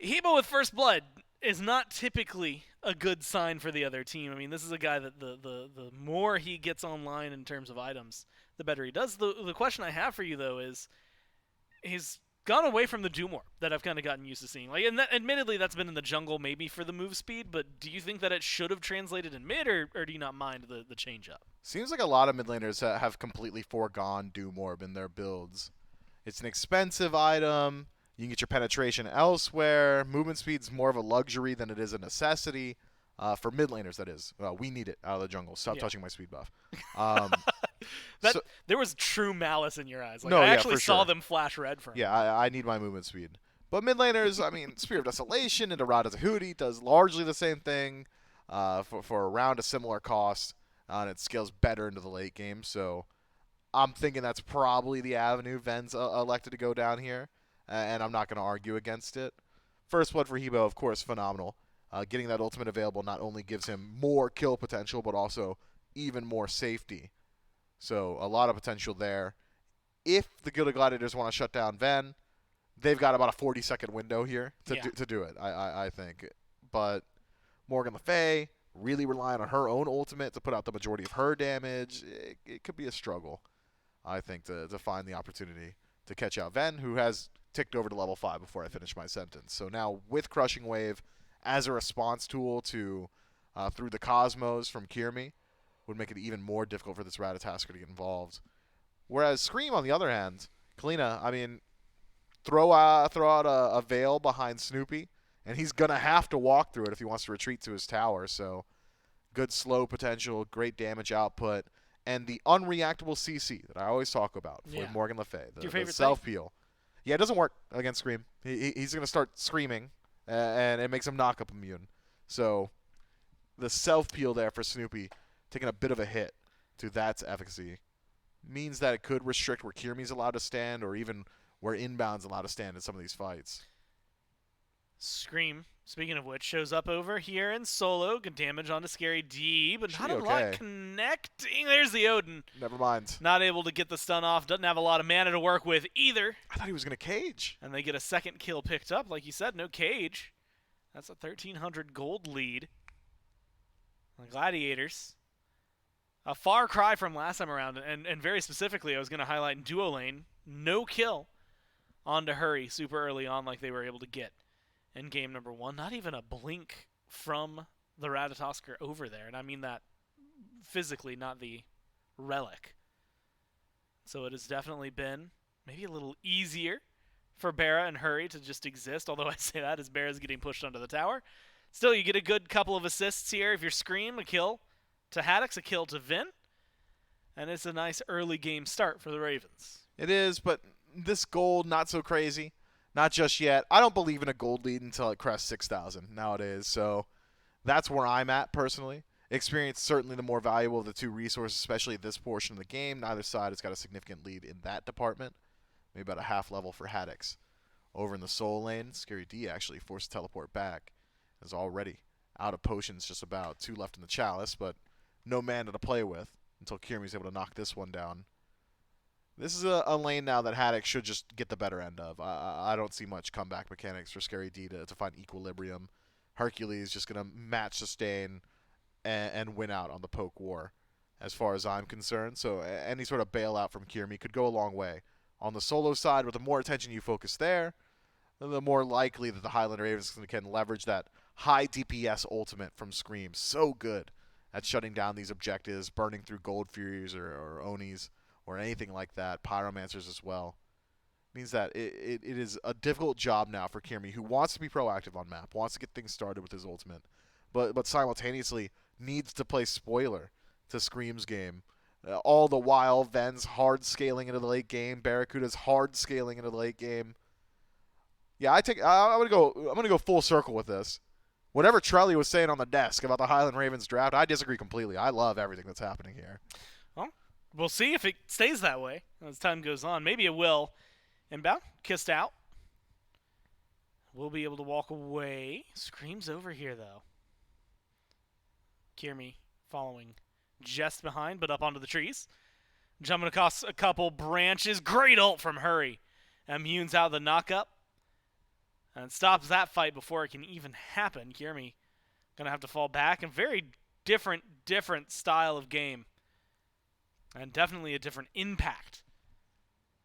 Hebo with First Blood is not typically a good sign for the other team. I mean, this is a guy that the more he gets online in terms of items, the better he does. The question I have for you, though, is he's gone away from the Doom Orb that I've kind of gotten used to seeing. Like, and admittedly, that's been in the jungle maybe for the move speed, but do you think that it should have translated in mid, or do you not mind the change up? Seems like a lot of mid laners have completely foregone Doom Orb in their builds. It's an expensive item. You can get your penetration elsewhere. Movement speed's more of a luxury than it is a necessity. For mid laners, that is. We need it out of the jungle. Stop touching my speed buff. There was true malice in your eyes. Like, No, I yeah, actually for saw sure. them flash red for him. Yeah, I need my movement speed. But mid laners, I mean, Spear of Desolation into Rod as a Hootie does largely the same thing for around a similar cost, and it scales better into the late game. So I'm thinking that's probably the avenue Ven's elected to go down here, and I'm not going to argue against it. First Blood for Hebo, of course, phenomenal. Getting that ultimate available not only gives him more kill potential, but also even more safety. So a lot of potential there. If the Guild of Gladiators want to shut down Ven, they've got about a 40-second window here to do it, I think. But Morgan Le Fay really relying on her own ultimate to put out the majority of her damage. It could be a struggle, I think, to find the opportunity to catch out Ven, who has ticked over to level 5 before I finish my sentence. So now with Crushing Wave as a response tool to through the Cosmos from Kiermy would make it even more difficult for this Ratatasker to get involved. Whereas Scream, on the other hand, Kalina, I mean, throw out a veil behind Snoopy, and he's going to have to walk through it if he wants to retreat to his tower. So good slow potential, great damage output, and the unreactable CC that I always talk about for Morgan Le Fay. The self-peel. Yeah, it doesn't work against Scream. He's going to start screaming, and it makes him knock-up immune. So the self-peel there for Snoopy, taking a bit of a hit to that's efficacy, means that it could restrict where Kiermy's allowed to stand or even where Inbound's allowed to stand in some of these fights. Scream, speaking of which, shows up over here in solo. Good damage onto Scary D, but not a okay. lot connecting. There's the Odin. Never mind. Not able to get the stun off. Doesn't have a lot of mana to work with either. I thought he was going to cage. And they get a second kill picked up. Like you said, no cage. That's a 1,300 gold lead. The Gladiators. A far cry from last time around, and very specifically, I was going to highlight in duo lane, no kill onto Hurry super early on like they were able to get in game number 1. Not even a blink from the Ratatosker over there, and I mean that physically, not the relic. So it has definitely been maybe a little easier for Barra and Hurry to just exist, although I say that as Barra's getting pushed onto the tower. Still, you get a good couple of assists here. If you're Scream, a kill to Haddix, a kill to Vin, and it's a nice early game start for the Ravens. It is, but this gold, not so crazy. Not just yet. I don't believe in a gold lead until it crests 6,000 nowadays, so that's where I'm at personally. Experience certainly the more valuable of the two resources, especially at this portion of the game. Neither side has got a significant lead in that department. Maybe about a half level for Haddix. Over in the soul lane, Scary D actually forced to teleport back. Is already out of potions, just about 2 left in the chalice, but no mana to play with until Kiermy's able to knock this one down. This is a lane now that Haddix should just get the better end of. I don't see much comeback mechanics for Scary D to find equilibrium. Hercules just going to match sustain and win out on the poke war as far as I'm concerned. So any sort of bailout from Kiermy could go a long way. On the solo side, with the more attention you focus there, the more likely that the Highlander Ravens can leverage that high DPS ultimate from Scream. So good at shutting down these objectives, burning through Gold Furies or Onis or anything like that, Pyromancers as well. Means that it is a difficult job now for Kiermy, who wants to be proactive on map, wants to get things started with his ultimate, but simultaneously needs to play spoiler to Scream's game. All the while, Ven's hard scaling into the late game, Barracuda's hard scaling into the late game. Yeah, I'm gonna go full circle with this. Whatever Trelly was saying on the desk about the Highland Ravens draft, I disagree completely. I love everything that's happening here. Well, we'll see if it stays that way as time goes on. Maybe it will. Inbound, kissed out. We'll be able to walk away. Screams over here, though. Kiermy following just behind, but up onto the trees. Jumping across a couple branches. Great ult from Hurry. Immunes out the knockup. And stops that fight before it can even happen. Kiermy going to have to fall back. And very different style of game. And definitely a different impact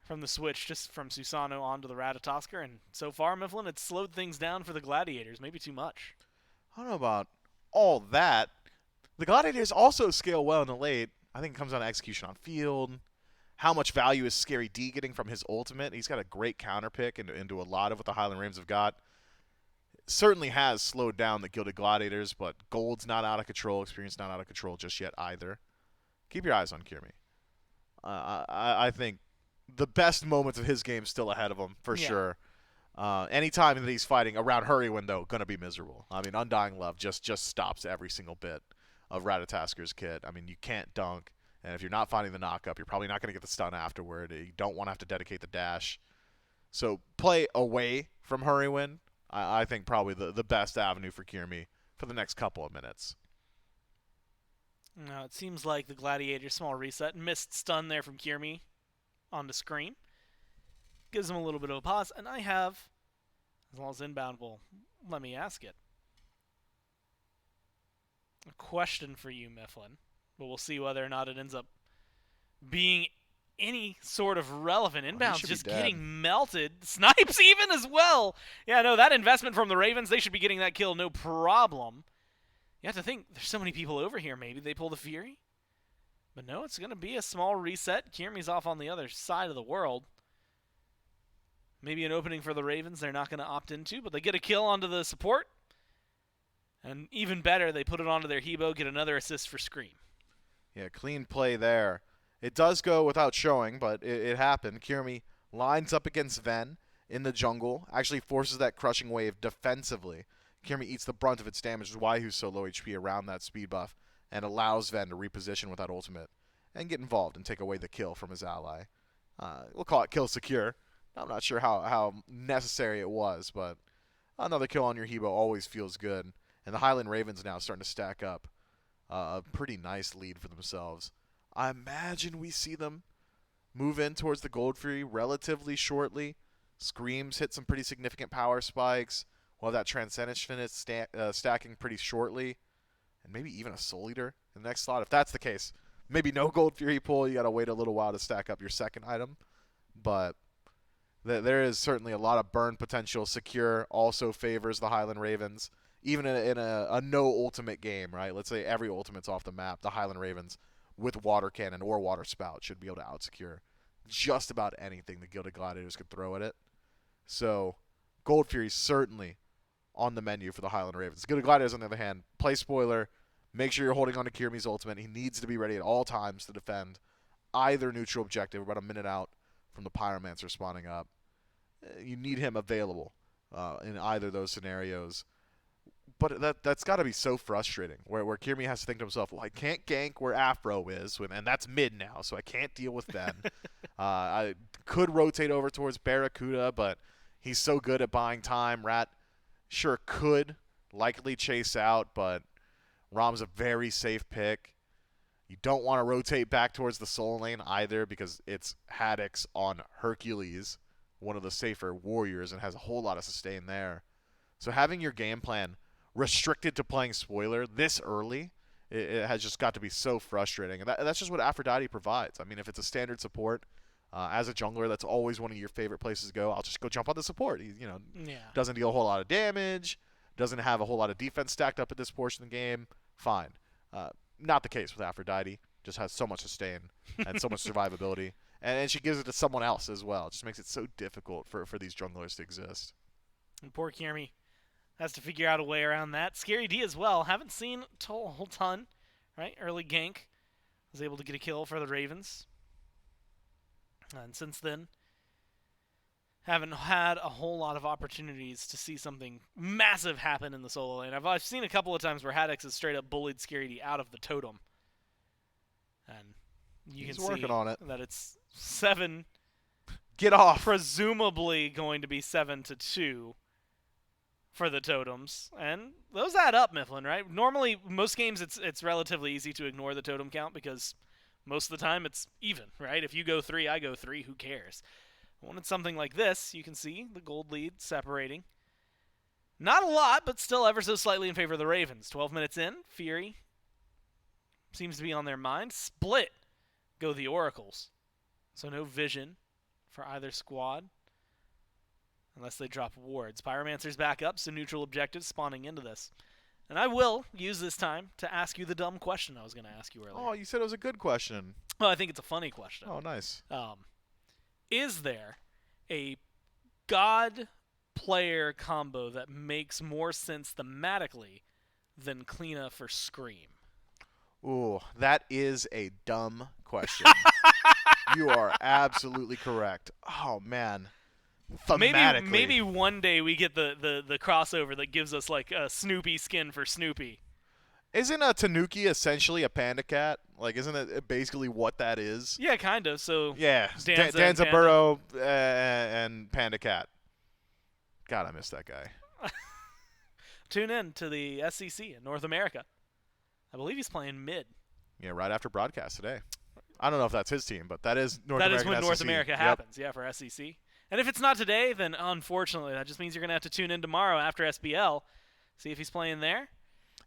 from the switch, just from Susano onto the Ratatosker. And so far, Mifflin, it's slowed things down for the Gladiators. Maybe too much. I don't know about all that. The Gladiators also scale well in the late. I think it comes down to execution on field. How much value is Scary D getting from his ultimate? He's got a great counter pick into a lot of what the Highland Ravens have got. It certainly has slowed down the Gilded Gladiators, but Gold's not out of control. Experience not out of control just yet either. Keep your eyes on Kiermy. I think the best moments of his game still ahead of him, for sure. Anytime that he's fighting around Hurrywin, though, going to be miserable. I mean, Undying Love just stops every single bit of Ratatasker's kit. I mean, you can't dunk, and if you're not finding the knockup, you're probably not going to get the stun afterward. You don't want to have to dedicate the dash. So play away from Hurrywin, I think probably the best avenue for Kiermy for the next couple of minutes. Now, it seems like the Gladiator small reset. Missed stun there from Kiermy on the screen. Gives him a little bit of a pause, and I have, as long as inbound will let me ask it, a question for you, Mifflin. But we'll see whether or not it ends up being any sort of relevant. Inbound's just getting melted. Snipes even as well. Yeah, no, that investment from the Ravens, they should be getting that kill no problem. You have to think, there's so many people over here, maybe they pull the Fury. But no, it's going to be a small reset. Kiermy's off on the other side of the world. Maybe an opening for the Ravens they're not going to opt into, but they get a kill onto the support. And even better, they put it onto their Hebo, get another assist for Scream. Yeah, clean play there. It does go without showing, but it happened. Kiermy lines up against Ven in the jungle, actually forces that crushing wave defensively. Kiermy eats the brunt of its damage, which is why he's so low HP around that speed buff, and allows Ven to reposition with that ultimate and get involved and take away the kill from his ally. We'll call it kill secure. I'm not sure how necessary it was, but another kill on your Hebo always feels good. And the Highland Ravens now starting to stack up a pretty nice lead for themselves. I imagine we see them move in towards the Gold Fury relatively shortly. Screams hit some pretty significant power spikes. We'll have that Transcendence finish stacking pretty shortly. And maybe even a Soul Eater in the next slot. If that's the case, maybe no Gold Fury pull. You got to wait a little while to stack up your second item. But there is certainly a lot of burn potential. Secure also favors the Highland Ravens. Even in a no ultimate game, right? Let's say every ultimate's off the map. The Highland Ravens with Water Cannon or Water Spout should be able to outsecure just about anything the Gilded Gladiators could throw at it. So Gold Fury certainly on the menu for the Highland Ravens. The Gilded Gladiators, on the other hand, play spoiler. Make sure you're holding on to Kiermy's ultimate. He needs to be ready at all times to defend either neutral objective. We're about a minute out from the Pyromancer spawning up. You need him available in either of those scenarios. But that's got to be so frustrating, where Kiermy has to think to himself, well, I can't gank where Afro is, and that's mid now, so I can't deal with Ben. I could rotate over towards Barracuda, but he's so good at buying time. Rat sure could likely chase out, but Rom's a very safe pick. You don't want to rotate back towards the Soul Lane either, because it's Haddix on Hercules, one of the safer warriors, and has a whole lot of sustain there. So having your game plan restricted to playing spoiler this early, it has just got to be so frustrating. And that's just what Aphrodite provides. I mean, if it's a standard support, as a jungler, that's always one of your favorite places to go. I'll just go jump on the support. He, doesn't deal a whole lot of damage, doesn't have a whole lot of defense stacked up at this portion of the game. Fine. Not the case with Aphrodite. Just has so much sustain and so much survivability. And she gives it to someone else as well. It just makes it so difficult for these junglers to exist. And poor Kiermy has to figure out a way around that. Scary D as well. Haven't seen a whole ton, right? Early gank. Was able to get a kill for the Ravens. And since then, haven't had a whole lot of opportunities to see something massive happen in the solo lane. I've seen a couple of times where Haddix has straight up bullied Scaredy out of the totem. And you He's can working see on it. that it's 7, Get off. presumably going to be 7-2 for the totems. And those add up, Mifflin, right? Normally, most games it's relatively easy to ignore the totem count because most of the time it's even, right? If you go 3, I go 3, who cares? When it's something like this, you can see the gold lead separating. Not a lot, but still ever so slightly in favor of the Ravens. 12 minutes in, Fury seems to be on their mind. Split go the Oracles. So no vision for either squad unless they drop wards. Pyromancer's back up, so neutral objectives spawning into this. And I will use this time to ask you the dumb question I was going to ask you earlier. Oh, you said it was a good question. Well, I think it's a funny question. Oh, nice. Is there a god player combo that makes more sense thematically than Kleena for Scream? Ooh, that is a dumb question. You are absolutely correct. Oh, man. Thematically. Maybe one day we get the crossover that gives us like a Snoopy skin for Snoopy. Isn't a Tanuki essentially a panda cat? Like, isn't it basically what that is? Yeah, kind of. So Yeah, Danza Danza and Burrow and Panda Cat. God, I miss that guy. Tune in to the SEC in North America. I believe he's playing mid. Yeah, right after broadcast today. I don't know if that's his team, but that is North That American is when North SEC. America Yep. happens, yeah, for SEC. And if it's not today, then unfortunately that just means you're going to have to tune in tomorrow after SPL, see if he's playing there.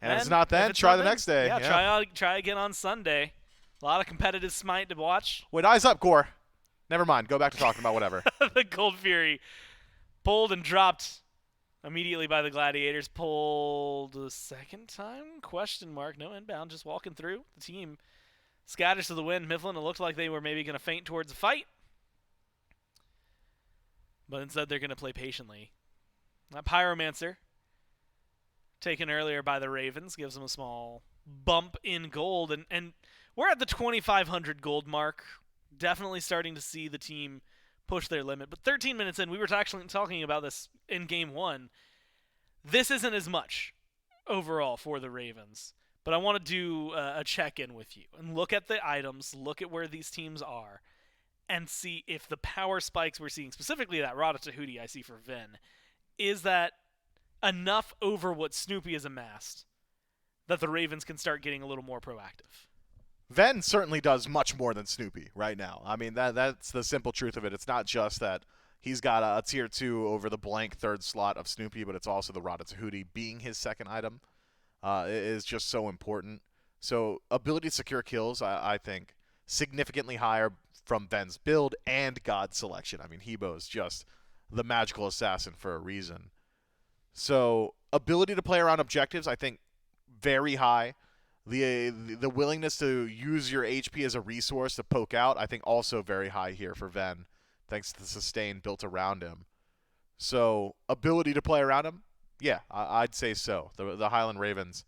And if it's not then, try the next day. Yeah, try again on Sunday. A lot of competitive Smite to watch. Wait, eyes up, Gore. Never mind. Go back to talking about whatever. The Gold Fury pulled and dropped immediately by the Gladiators. Pulled a second time? Question mark. No inbound, just walking through. The team scatters to the wind. Mifflin, it looked like they were maybe going to feint towards a fight. But instead they're going to play patiently. That Pyromancer, taken earlier by the Ravens, gives them a small bump in gold. And we're at the 2,500 gold mark. Definitely starting to see the team push their limit. But 13 minutes in, we were actually talking about this in Game 1. This isn't as much overall for the Ravens. But I want to do a check-in with you and look at the items, look at where these teams are, and see if the power spikes we're seeing, specifically that Ratatouille I see for Ven, is that enough over what Snoopy has amassed that the Ravens can start getting a little more proactive? Ven certainly does much more than Snoopy right now. I mean, that's the simple truth of it. It's not just that he's got a tier 2 over the blank third slot of Snoopy, but it's also the Ratatouille being his second item. Is just so important. So ability to secure kills, I think, significantly higher from Ven's build and God selection. I mean, Hebo's just the magical assassin for a reason. So ability to play around objectives, I think, very high. The willingness to use your HP as a resource to poke out, I think, also very high here for Ven, thanks to the sustain built around him. So ability to play around him, yeah, I'd say so. The Highland Ravens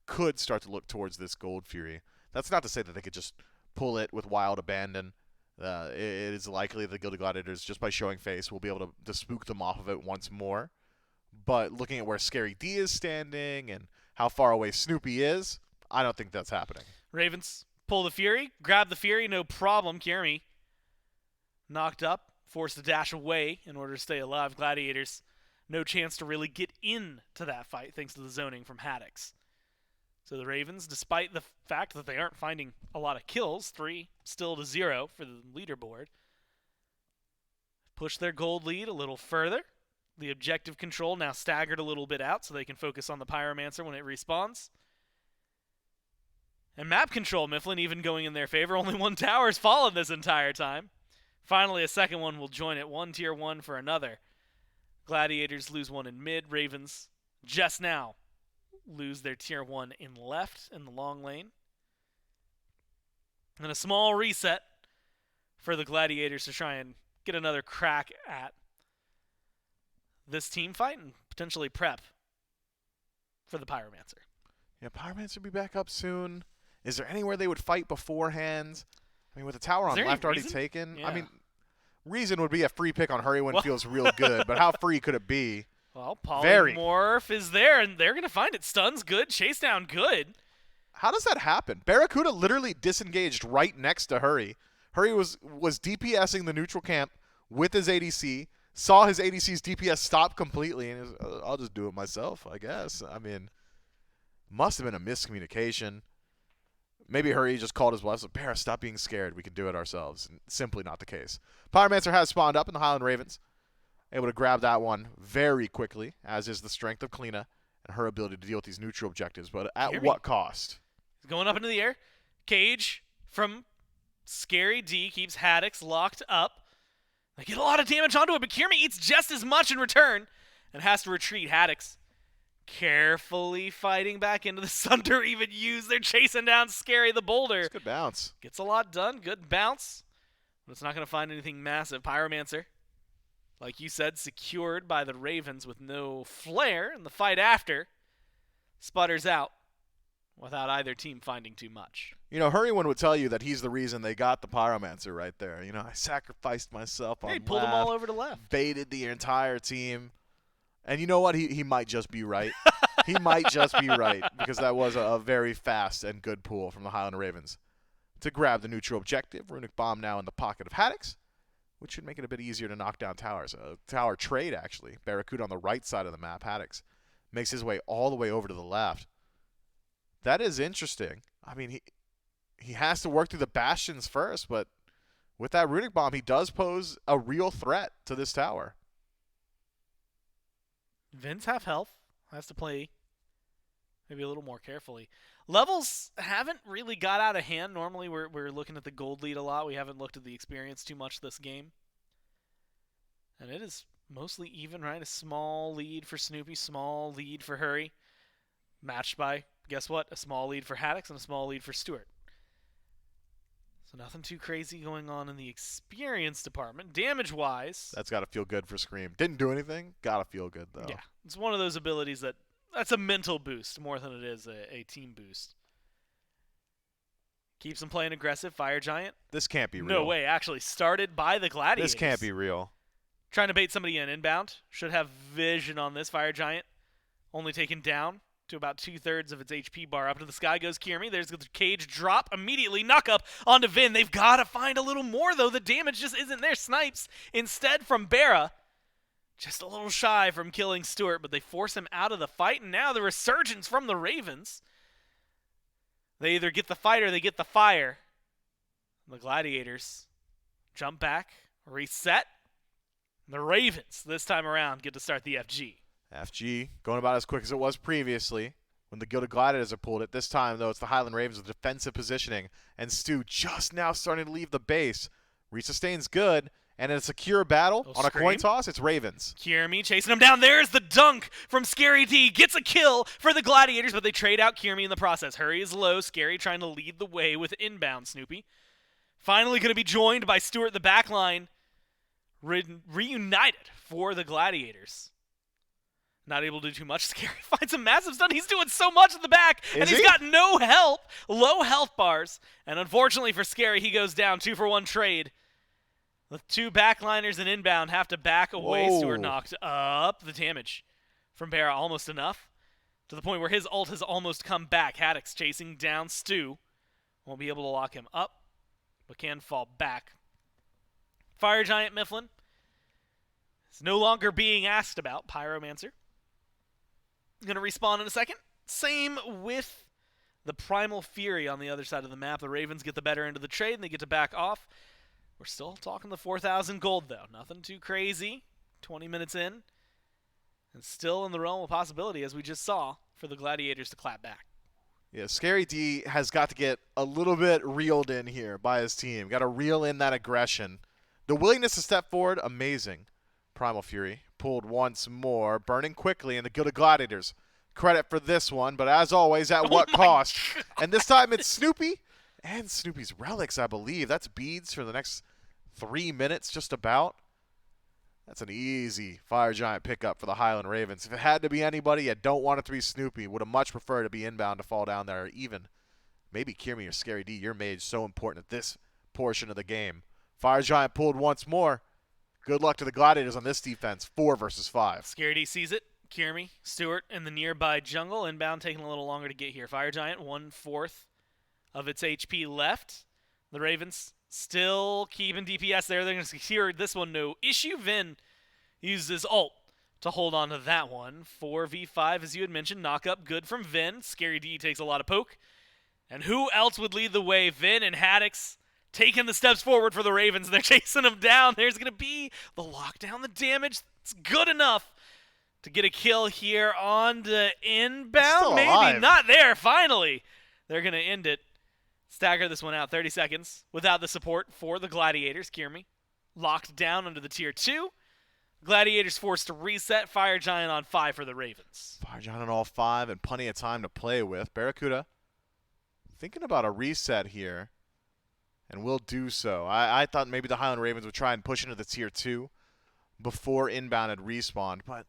could start to look towards this Gold Fury. That's not to say that they could just pull it with wild abandon. It is likely the Gilded Gladiators, just by showing face, will be able to spook them off of it once more. But looking at where Scary D is standing and how far away Snoopy is, I don't think that's happening. Ravens pull the Fury, grab the Fury, no problem. Kiermy knocked up, forced to dash away in order to stay alive. Gladiators, no chance to really get into that fight thanks to the zoning from Haddix. So the Ravens, despite the fact that they aren't finding a lot of kills, 3 still to 0 for the leaderboard, push their gold lead a little further. The objective control now staggered a little bit out so they can focus on the Pyromancer when it respawns. And map control, Mifflin even going in their favor. Only one tower's fallen this entire time. Finally, a second one will join it. One tier 1 for another. Gladiators lose one in mid. Ravens just now lose their tier 1 in left in the long lane. And a small reset for the Gladiators to try and get another crack at this team fight and potentially prep for the Pyromancer. Yeah, Pyromancer will be back up soon. Is there anywhere they would fight beforehand? I mean, with the tower on left already taken, Yeah. I mean, Reason would be a free pick on Hurrywin Well- feels real good, but how free could it be? Well, Very. Polymorph is there, and they're going to find it. Stun's good. Chase down good. How does that happen? Barracuda literally disengaged right next to Hurry. Hurry was DPSing the neutral camp with his ADC, saw his ADC's DPS stop completely, and I'll just do it myself, I guess. I mean, must have been a miscommunication. Maybe Hurry just called his wife, so Barra, stop being scared. We can do it ourselves. And simply not the case. Pyromancer has spawned up in the Highland Ravens. Able to grab that one very quickly, as is the strength of Kleena and her ability to deal with these neutral objectives. But at what cost? He's going up into the air. Cage from Scary D keeps Haddix locked up. They get a lot of damage onto it, but Kierme eats just as much in return and has to retreat. Haddix carefully fighting back into the Sunder even use. They're chasing down Scary the Boulder. It's a good bounce. Gets a lot done. Good bounce. But it's not going to find anything massive. Pyromancer, like you said, secured by the Ravens with no flare. And the fight after sputters out without either team finding too much. You know, Hurrywin would tell you that he's the reason they got the Pyromancer right there. You know, I sacrificed myself on He pulled them all over to left. baited the entire team. And you know what? He might just be right. He might just be right, because that was a very fast and good pull from the Highland Ravens to grab the neutral objective. Runic Bomb now in the pocket of Haddix, which should make it a bit easier to knock down towers. A tower trade, actually. Barracuda on the right side of the map. Haddix makes his way all the way over to the left. That is interesting. I mean, he has to work through the bastions first, but with that Runic Bomb, he does pose a real threat to this tower. Vince half health. Has to play maybe a little more carefully. Levels haven't really got out of hand. Normally we're looking at the gold lead a lot. We haven't looked at the experience too much this game. And it is mostly even, right? A small lead for Snoopy, small lead for Hurry. Matched by, guess what? A small lead for Haddix and a small lead for Stewart. So nothing too crazy going on in the experience department. Damage-wise, That's got to feel good for Scream. Didn't do anything. Got to feel good, though. yeah, it's one of those abilities that's a mental boost more than it is a team boost. Keeps them playing aggressive. Fire Giant. This can't be real. No way. Actually started by the Gladiators. This can't be real. Trying to bait somebody in inbound. Should have vision on this. Fire Giant only taken down to about 2/3 of its HP bar. Up to the sky goes Kierme. There's the cage drop. Immediately knock up onto Vin. They've got to find a little more, though. The damage just isn't there. Snipes instead from Barra. Just a little shy from killing Stewart, but they force him out of the fight. And now the resurgence from the Ravens. They either get the fight or they get the fire. The Gladiators jump back, reset. The Ravens, this time around, get to start the FG. FG going about as quick as it was previously when the Gilded Gladiators have pulled it. This time, though, it's the Highland Ravens with defensive positioning. And Stu just now starting to leave the base. Resustain's good. And in a secure battle on a coin toss, it's Ravens. Kierme chasing him down. There's the dunk from Scary D. Gets a kill for the Gladiators, but they trade out Kierme in the process. Hurry is low. Scary trying to lead the way with inbound Snoopy. Finally going to be joined by Stewart the backline. Reunited for the Gladiators. Not able to do too much. Scary finds a massive stun. He's doing so much in the back, and he's got no help. Low health bars. And unfortunately for Scary, he goes down. 2-for-1 trade. The two backliners and inbound have to back away. Whoa. Stewart knocked up. The damage from Barra almost enough. To the point where his ult has almost come back. Haddix chasing down Stu. Won't be able to lock him up, but can fall back. Fire Giant Mifflin is no longer being asked about. Pyromancer going to respawn in a second. Same with the Primal Fury on the other side of the map. The Ravens get the better end of the trade, and they get to back off. We're still talking the 4,000 gold, though. Nothing too crazy. 20 minutes in. And still in the realm of possibility, as we just saw, for the Gladiators to clap back. Yeah, Scary D has got to get a little bit reeled in here by his team. Got to reel in that aggression. The willingness to step forward, amazing. Primal Fury pulled once more, burning quickly, and the Gilded Gladiators. Credit for this one, but as always, at what cost? God. And this time it's Snoopy and Snoopy's relics, I believe. That's beads for the next 3 minutes, just about. That's an easy Fire Giant pickup for the Highland Ravens. If it had to be anybody, I don't want it to be Snoopy. Would have much preferred to be inbound to fall down there, or even maybe Kierme or Scary D. Your mage so important at this portion of the game. Fire Giant pulled once more. Good luck to the Gladiators on this defense, 4 versus 5. Scaredy sees it. Kierme, Stewart, in the nearby jungle. Inbound taking a little longer to get here. Fire Giant, 1/4 of its HP left. The Ravens still keeping DPS there. They're going to secure this one, no issue. Vin uses his ult to hold on to that one. 4v5, as you had mentioned. Knock up good from Vin. Scary D takes a lot of poke. And who else would lead the way? Vin and Haddix taking the steps forward for the Ravens. They're chasing them down. There's going to be the lockdown, the damage. It's good enough to get a kill here on the inbound. Still Maybe alive. not there, finally. They're going to end it. Stagger this one out, 30 seconds without the support for the Gladiators. Kierme locked down under the tier 2. Gladiators forced to reset. Fire Giant on 5 for the Ravens. Fire Giant on all 5 and plenty of time to play with. Barracuda thinking about a reset here, and will do so. I thought maybe the Highland Ravens would try and push into the tier 2 before inbound had respawned, but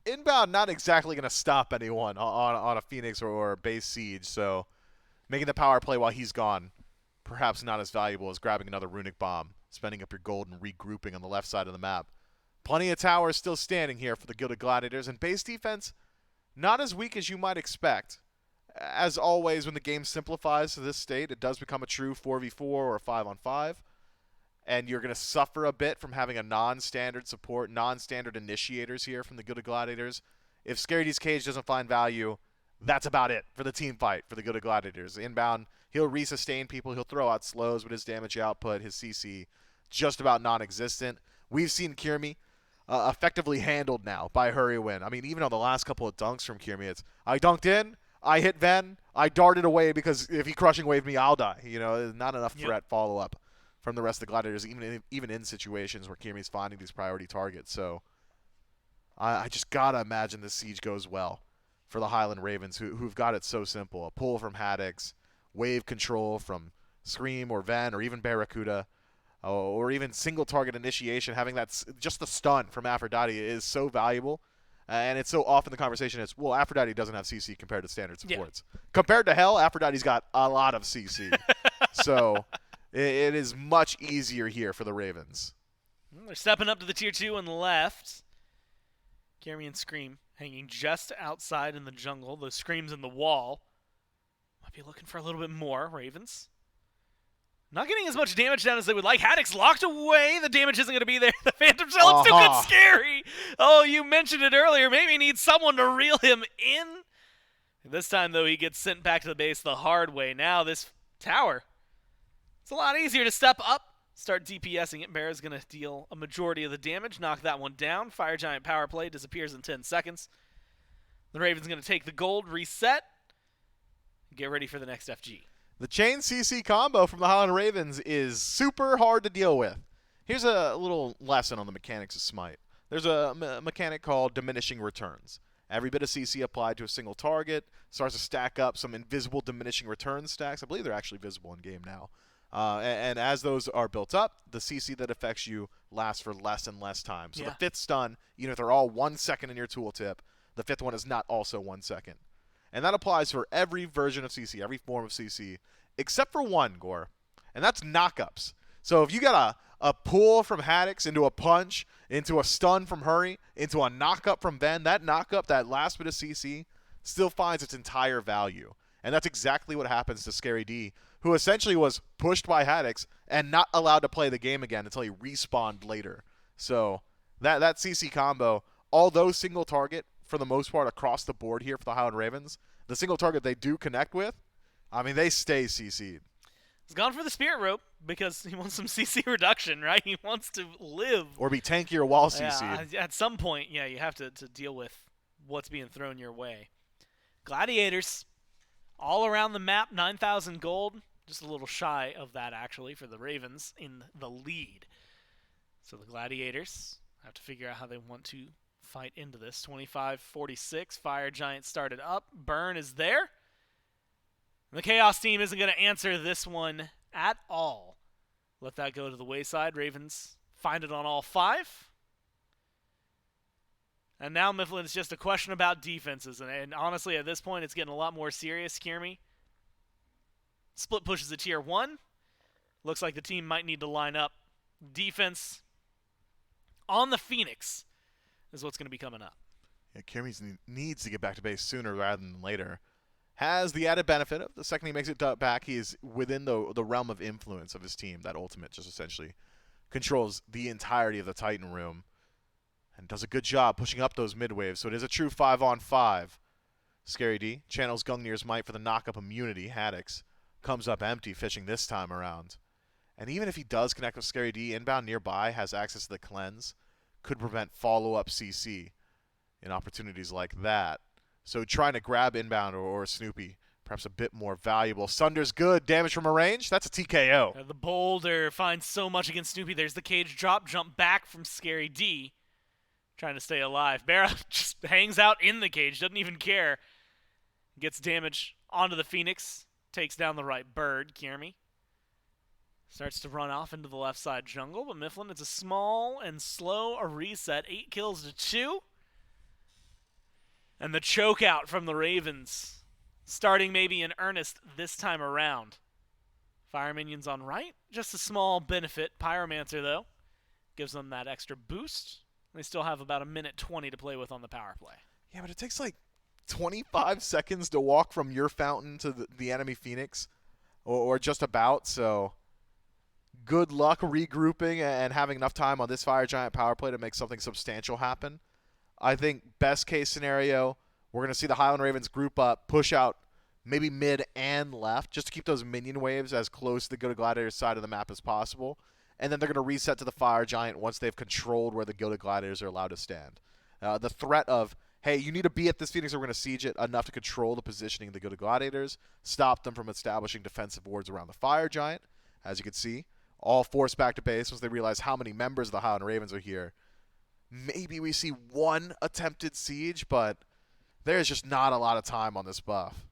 inbound not exactly going to stop anyone on a Phoenix or base siege, so making the power play while he's gone, perhaps not as valuable as grabbing another runic bomb, spending up your gold and regrouping on the left side of the map. Plenty of towers still standing here for the Gilded Gladiators, and base defense not as weak as you might expect. As always, when the game simplifies to this state, it does become a true 4v4 or a 5-on-5, and you're going to suffer a bit from having a non-standard support, non-standard initiators here from the Gilded Gladiators. If Scary D's Cage doesn't find value, that's about it for the team fight for the Gilded Gladiators. Inbound, he'll resustain people, he'll throw out slows, but his damage output, his CC, just about non-existent. We've seen Kierme effectively handled now by Hurrywin. I mean, even on the last couple of dunks from Kierme, it's, I dunked in, I hit Ven, I darted away because if he crushing waved me, I'll die. You know, not enough threat follow-up from the rest of the Gladiators, even in situations where Kierme's finding these priority targets. So I just got to imagine this siege goes well for the Highland Ravens, who've got it so simple. A pull from Haddix, wave control from Scream or Ven or even Barracuda, or even single target initiation. Having that, just the stun from Aphrodite is so valuable. And it's so often the conversation is, well, Aphrodite doesn't have CC compared to standard supports. Yeah. Compared to Hell, Aphrodite's got a lot of CC. So it is much easier here for the Ravens. They're stepping up to the tier 2 on the left. Kierme and Scream hanging just outside in the jungle. Those Screams in the wall. Might be looking for a little bit more, Ravens. Not getting as much damage down as they would like. Haddix locked away. The damage isn't going to be there. The Phantom Shell, it's too good, scary. Oh, you mentioned it earlier. Maybe needs someone to reel him in. This time, though, he gets sent back to the base the hard way. Now this tower, it's a lot easier to step up, start DPSing it. Bear's going to deal a majority of the damage, knock that one down. Fire Giant power play disappears in 10 seconds. The Raven's going to take the gold, reset, and get ready for the next FG. The chain CC combo from the Highland Ravens is super hard to deal with. Here's a little lesson on the mechanics of Smite. There's a mechanic called diminishing returns. Every bit of CC applied to a single target starts to stack up some invisible diminishing return stacks. I believe they're actually visible in game now. And as those are built up, the CC that affects you lasts for less and less time. So the fifth stun, even if they're all 1 second in your tooltip, the fifth one is not also 1 second. And that applies for every version of CC, every form of CC, except for one, Gore, and that's knockups. So if you got a pull from Haddix into a punch, into a stun from Hurry, into a knockup from Ben, that knockup, that last bit of CC, still finds its entire value. And that's exactly what happens to Scary D, who essentially was pushed by Haddix and not allowed to play the game again until he respawned later. So that CC combo, although single target, for the most part across the board here for the Highland Ravens, the single target they do connect with, I mean, they stay CC'd. He's gone for the Spirit Rope because he wants some CC reduction, right? He wants to live. Or be tankier while CC'd. At some point, yeah, you have to deal with what's being thrown your way. Gladiators, all around the map, 9,000 gold. Just a little shy of that, actually, for the Ravens in the lead. So the Gladiators have to figure out how they want to fight into this. 25-46, Fire Giant started up. Burn is there. The Chaos team isn't going to answer this one at all. Let that go to the wayside. Ravens find it on all 5. And now Mifflin is just a question about defenses. And honestly, at this point, it's getting a lot more serious. Kierme split pushes a tier 1. Looks like the team might need to line up defense on the Phoenix is what's going to be coming up. Yeah, Kyrmy's needs to get back to base sooner rather than later. Has the added benefit of the second he makes it back, he is within the realm of influence of his team. That ultimate just essentially controls the entirety of the Titan room and does a good job pushing up those mid waves. So it is a true 5-on-5. Scary D channels Gungnir's Might for the knock-up immunity. Haddix comes up empty, fishing this time around. And even if he does connect with Scary D, inbound nearby has access to the cleanse, could prevent follow-up CC in opportunities like that. So trying to grab inbound or Snoopy, perhaps a bit more valuable. Sunder's good. Damage from a range? That's a TKO. The boulder finds so much against Snoopy. There's the cage drop, jump back from Scary D. Trying to stay alive. Barra just hangs out in the cage, doesn't even care. Gets damage onto the Phoenix. Takes down the right bird, Kiermy. Starts to run off into the left side jungle, but Mifflin, it's a small and slow reset. 8 kills to 2. And the choke out from the Ravens, starting maybe in earnest this time around. Fire minions on right, just a small benefit. Pyromancer, though, gives them that extra boost. They still have about 1:20 to play with on the power play. Yeah, but it takes like 25 seconds to walk from your fountain to the enemy Phoenix, or just about, so good luck regrouping and having enough time on this Fire Giant power play to make something substantial happen. I think best case scenario, we're going to see the Highland Ravens group up, push out maybe mid and left, just to keep those minion waves as close to the Gilded Gladiators side of the map as possible. And then they're going to reset to the Fire Giant once they've controlled where the Gilded Gladiators are allowed to stand. The threat of, hey, you need to be at this Phoenix, or we're going to siege it enough to control the positioning of the Gilded Gladiators, stop them from establishing defensive wards around the Fire Giant. As you can see, all forced back to base once they realize how many members of the Highland Ravens are here. Maybe we see one attempted siege, but there's just not a lot of time on this buff.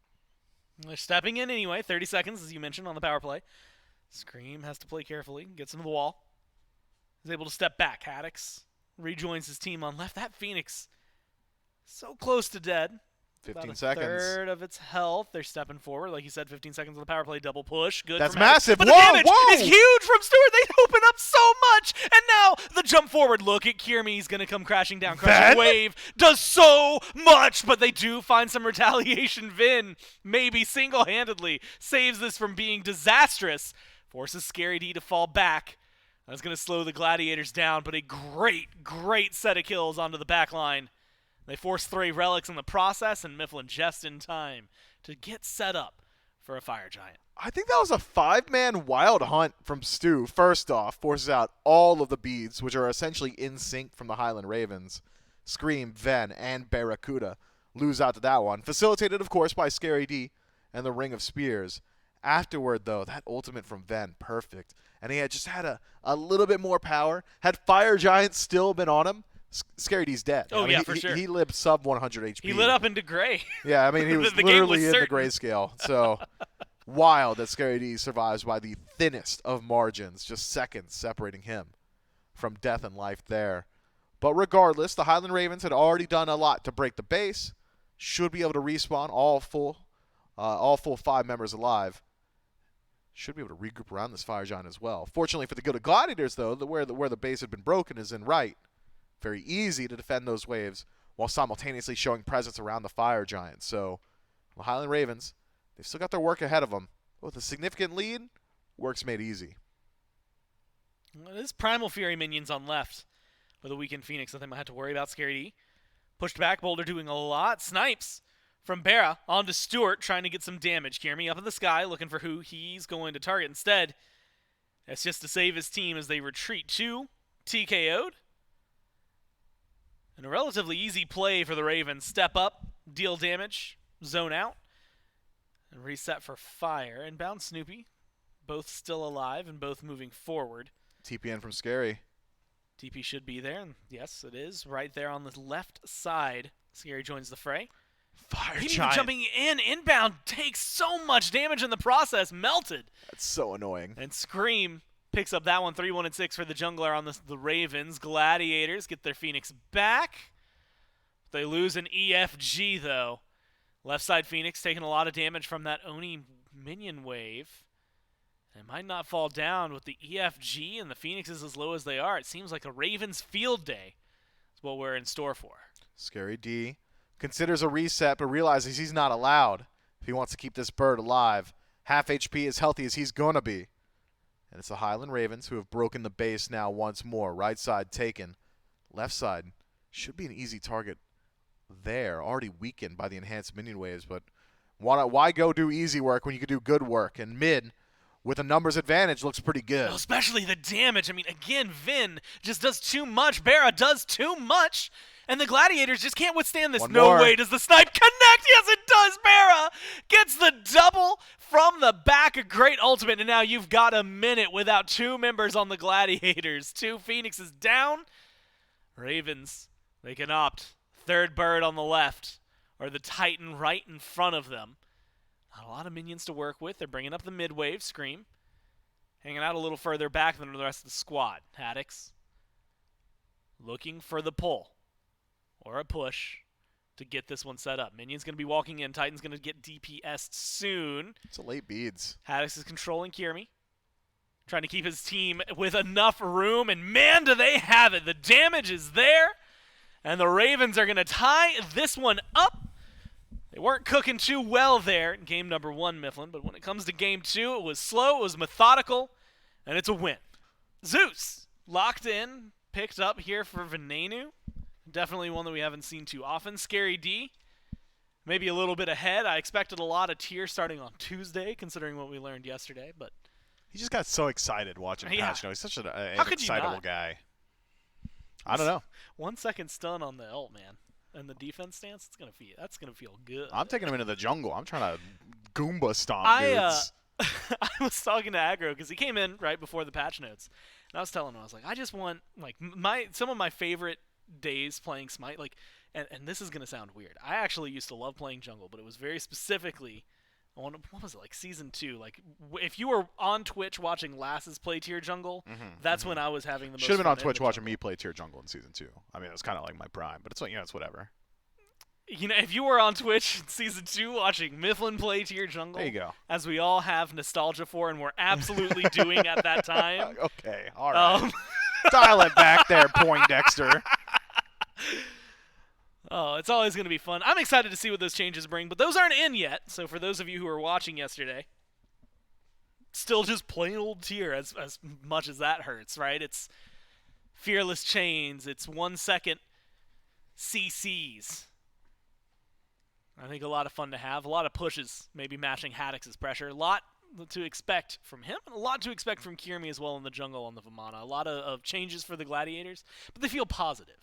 They're stepping in anyway. 30 seconds, as you mentioned, on the power play. Scream has to play carefully. Gets into the wall. Is able to step back. Haddix rejoins his team on left. That Phoenix, so close to dead. 15 About a seconds. third of its health. They're stepping forward. Like you said, 15 seconds on the power play. Double push. Good. That's from Haddix. massive. But Whoa, the damage whoa. is huge from Stewart. They open up so much. And now the jump forward look at Kiermy. He's going to come crashing down. Crushing wave does so much, but they do find some retaliation. Vin, maybe single-handedly, saves this from being disastrous. Forces Scary D to fall back. That's going to slow the Gladiators down, but a great, great set of kills onto the back line. They force 3 relics in the process, and Mifflin just in time to get set up for a Fire Giant. I think that was a 5-man wild hunt from Stu. First off, forces out all of the beads, which are essentially in sync from the Highland Ravens. Scream, Ven, and Barracuda lose out to that one. Facilitated, of course, by Scary D and the Ring of Spears. Afterward, though, that ultimate from Ven, perfect. And he had just had a little bit more power. Had Fire Giant still been on him, Scary D's dead. Oh, yeah, for he, sure. He lived sub 100 HP. He lit up into gray. Yeah, I mean, he was The game was literally in the certain. grayscale. So wild that Scary D survives by the thinnest of margins, just seconds separating him from death and life there. But regardless, the Highland Ravens had already done a lot to break the base. Should be able to respawn all full 5 members alive. Should be able to regroup around this Fire Giant as well. Fortunately for the Gilded Gladiators, though, where the base had been broken is in right. Very easy to defend those waves while simultaneously showing presence around the Fire Giant. So the Highland Ravens, they've still got their work ahead of them. With a significant lead, work's made easy. Well, it is Primal Fury minions on left with a weakened Phoenix. Nothing might have to worry about Scary D. Pushed back, Boulder doing a lot. Snipes from Barra onto Stewart, trying to get some damage. Kiermy up in the sky, looking for who he's going to target. Instead, it's just to save his team as they retreat. 2 TKO'd. And a relatively easy play for the Ravens. Step up, deal damage, zone out, and reset for fire. Inbound Snoopy, both still alive and both moving forward. TPN from Scary. TP should be there, and yes, it is. Right there on the left side. Scary joins the fray. Fire Even Giant. jumping in, inbound, takes so much damage in the process. Melted. That's so annoying. And Scream picks up that one. 3-1-6 for the jungler on the Ravens. Gladiators get their Phoenix back. They lose an EFG, though. Left side Phoenix taking a lot of damage from that Oni minion wave. It might not fall down with the EFG and the Phoenixes as low as they are. It seems like a Ravens field day is what we're in store for. Scary D considers a reset, but realizes he's not allowed if he wants to keep this bird alive. Half HP, as healthy as he's going to be. And it's the Highland Ravens who have broken the base now once more. Right side taken. Left side should be an easy target there. Already weakened by the enhanced minion waves, but why go do easy work when you could do good work? And mid, with a numbers advantage, looks pretty good. Well, especially the damage. I mean, again, Vin just does too much. Barra does too much. And the Gladiators just can't withstand this. One No more. way does the snipe connect. Yes, it does. Barra gets the double from the back. A great ultimate. And now you've got a minute without 2 members on the Gladiators. 2 Phoenixes down. Ravens, they can opt. Third bird on the left. Or the Titan right in front of them. Not a lot of minions to work with. They're bringing up the mid-wave. Scream. Hanging out a little further back than the rest of the squad. Haddix looking for the pull. Or a push to get this one set up. Minion's going to be walking in. Titan's going to get DPS'd soon. It's a late beads. Haddix is controlling Kirmi. Trying to keep his team with enough room. And man, do they have it. The damage is there. And the Ravens are going to tie this one up. They weren't cooking too well there in game number 1, Mifflin. But when it comes to game 2, it was slow, it was methodical, and it's a win. Zeus locked in, picked up here for Venenu. Definitely one that we haven't seen too often. Scary D, maybe a little bit ahead. I expected a lot of tier starting on Tuesday, considering what we learned yesterday. But he just got so excited watching Yeah. Patch. He's such an How could you excitable not? guy. I don't know. 1 second stun on the ult, man. And the defense stance, that's gonna feel good. I'm taking him into the jungle. I'm trying to Goomba stomp I dudes. I was talking to Aggro because he came in right before the patch notes, and I was telling him, I was like, I just want like some of my favorite days playing Smite, like, and this is gonna sound weird. I actually used to love playing jungle, but it was very specifically, what was it, like season 2? Like if you were on Twitch watching Lasses play tier jungle, that's when I was having the most. Should have been on fun in Twitch the watching jungle. me play tier jungle in season 2. I mean, it was kind of like my prime, but it's like, it's whatever. You know, if you were on Twitch in season 2 watching Mifflin play tier jungle, There you go. as we all have nostalgia for, and we're absolutely doing at that time. Okay, all right. Um, Dial it back there, Poindexter. Oh, it's always going to be fun. I'm excited to see what those changes bring, but those aren't in yet. So for those of you who were watching yesterday, still just plain old tier as much as that hurts, right? It's fearless chains. It's 1 second CCs. I think a lot of fun to have. A lot of pushes, maybe matching Haddix's pressure. A lot to expect from him, and a lot to expect from Kirmi as well in the jungle on the Vamana. A lot of changes for the Gladiators, but they feel positive.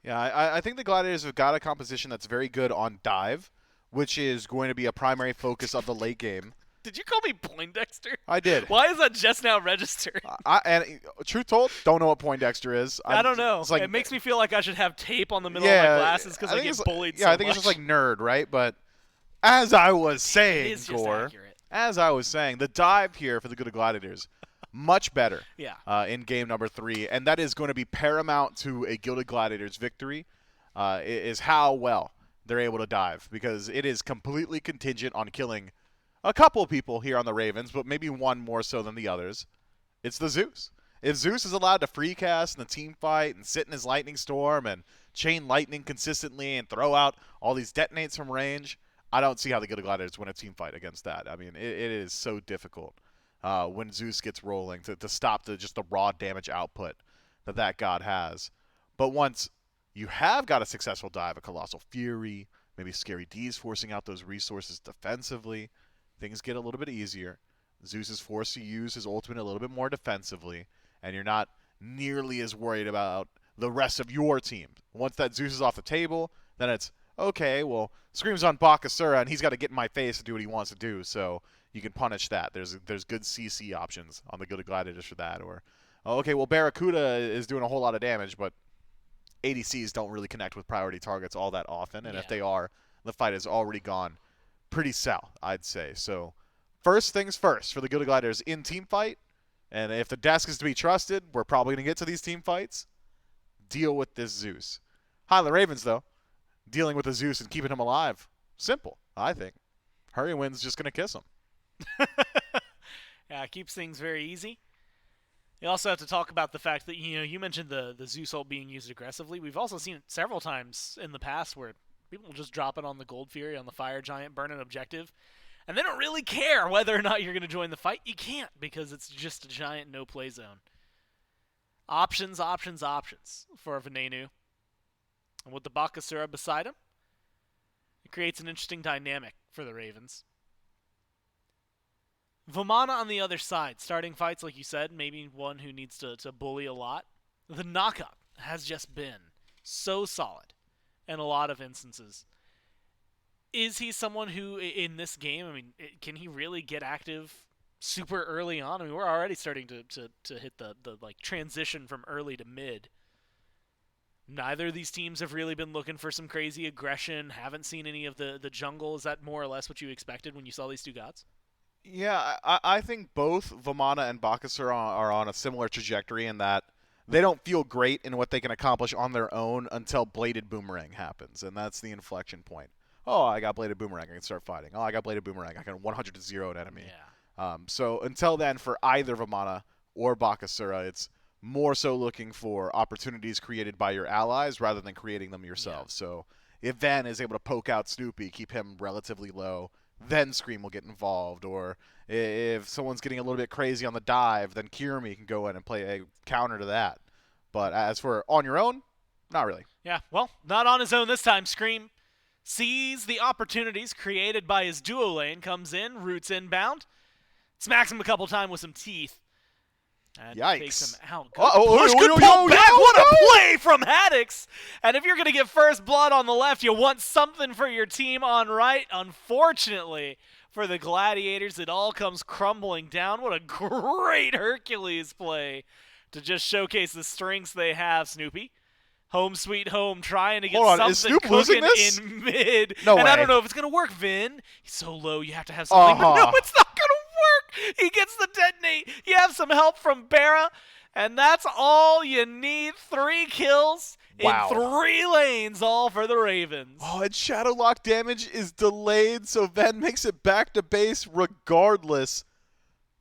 Yeah, I think the Gladiators have got a composition that's very good on dive, which is going to be a primary focus of the late game. Did you call me Poindexter? I did. Why is that just now registered? And truth told, don't know what Poindexter is. I don't know. It's like, It makes me feel like I should have tape on the middle of my glasses because I think get it's bullied Yeah, so I think much. it's just like nerd, right? But as I was saying, It is just Gore, accurate. as I was saying, the dive here for the good Gladiators, much better Yeah. in game number 3. And that is going to be paramount to a Gilded Gladiators victory, is how well they're able to dive. Because it is completely contingent on killing a couple people here on the Ravens, but maybe one more so than the others. It's the Zeus. If Zeus is allowed to free cast in the team fight and sit in his lightning storm and chain lightning consistently and throw out all these detonates from range, I don't see how the good Gladiators win a team fight against that. I mean, it is so difficult when Zeus gets rolling to stop just the raw damage output that god has. But once you have got a successful dive, a Colossal Fury, maybe Scary D's forcing out those resources defensively, things get a little bit easier. Zeus is forced to use his ultimate a little bit more defensively, and you're not nearly as worried about the rest of your team. Once that Zeus is off the table, then it's, okay, well, Scream's on Bakasura, and he's got to get in my face to do what he wants to do, so you can punish that. There's good CC options on the good Gladiators for that. Or, okay, well, Barracuda is doing a whole lot of damage, but ADCs don't really connect with priority targets all that often, and if they are, the fight has already gone pretty south, I'd say. So first things first for the Gilded Gladiators in team fight, and if the desk is to be trusted, we're probably going to get to these team fights, deal with this Zeus. Highland Ravens, though, dealing with the Zeus and keeping him alive, simple, I think. Hurry Wind's just going to kiss him. Yeah, it keeps things very easy. You also have to talk about the fact that you mentioned the Zeus ult being used aggressively. We've also seen it several times in the past where people just drop it on the Gold Fury on the Fire Giant, burn an objective, and they don't really care whether or not you're going to join the fight. You can't because it's just a giant no play zone. Options, options, options for Venenu. And with the Bakasura beside him, it creates an interesting dynamic for the Ravens. Vamana on the other side, starting fights, like you said, maybe one who needs to bully a lot. The knockup has just been so solid in a lot of instances. Is he someone who, in this game, I mean, can he really get active super early on? I mean, we're already starting to hit the like transition from early to mid. Neither of these teams have really been looking for some crazy aggression. Haven't seen any of the jungle. Is that more or less what you expected when you saw these two gods? Yeah, I think both Vamana and Bakasura are on a similar trajectory in that they don't feel great in what they can accomplish on their own until Bladed Boomerang happens, and that's the inflection point. Oh, I got Bladed Boomerang, I can start fighting. Oh, I got Bladed Boomerang, I can 100 to 0 an enemy. Yeah. So until then, for either Vamana or Bakasura, it's more so looking for opportunities created by your allies rather than creating them yourselves. Yeah. So if Van is able to poke out Snoopy, keep him relatively low, then Scream will get involved. Or if someone's getting a little bit crazy on the dive, then Kirimi can go in and play a counter to that. But as for on your own, not really. Yeah, well, not on his own this time. Scream sees the opportunities created by his duo lane, comes in, roots inbound, smacks him a couple times with some teeth. And Yikes. Takes him out. Good push, good pull back. What a play from Haddix. And if you're going to get first blood on the left, you want something for your team on right. Unfortunately, for the Gladiators, it all comes crumbling down. What a great Hercules play to just showcase the strengths they have, Snoopy. Home sweet home, trying to get something cooking in mid. No and way. I don't know if it's going to work, Vin. He's so low, you have to have something. But no, it's not going to work. He gets the detonate. You have some help from Barra, and that's all you need. 3 kills in 3 lanes, all for the Ravens. Oh, and Shadow Lock damage is delayed, so Ven makes it back to base regardless.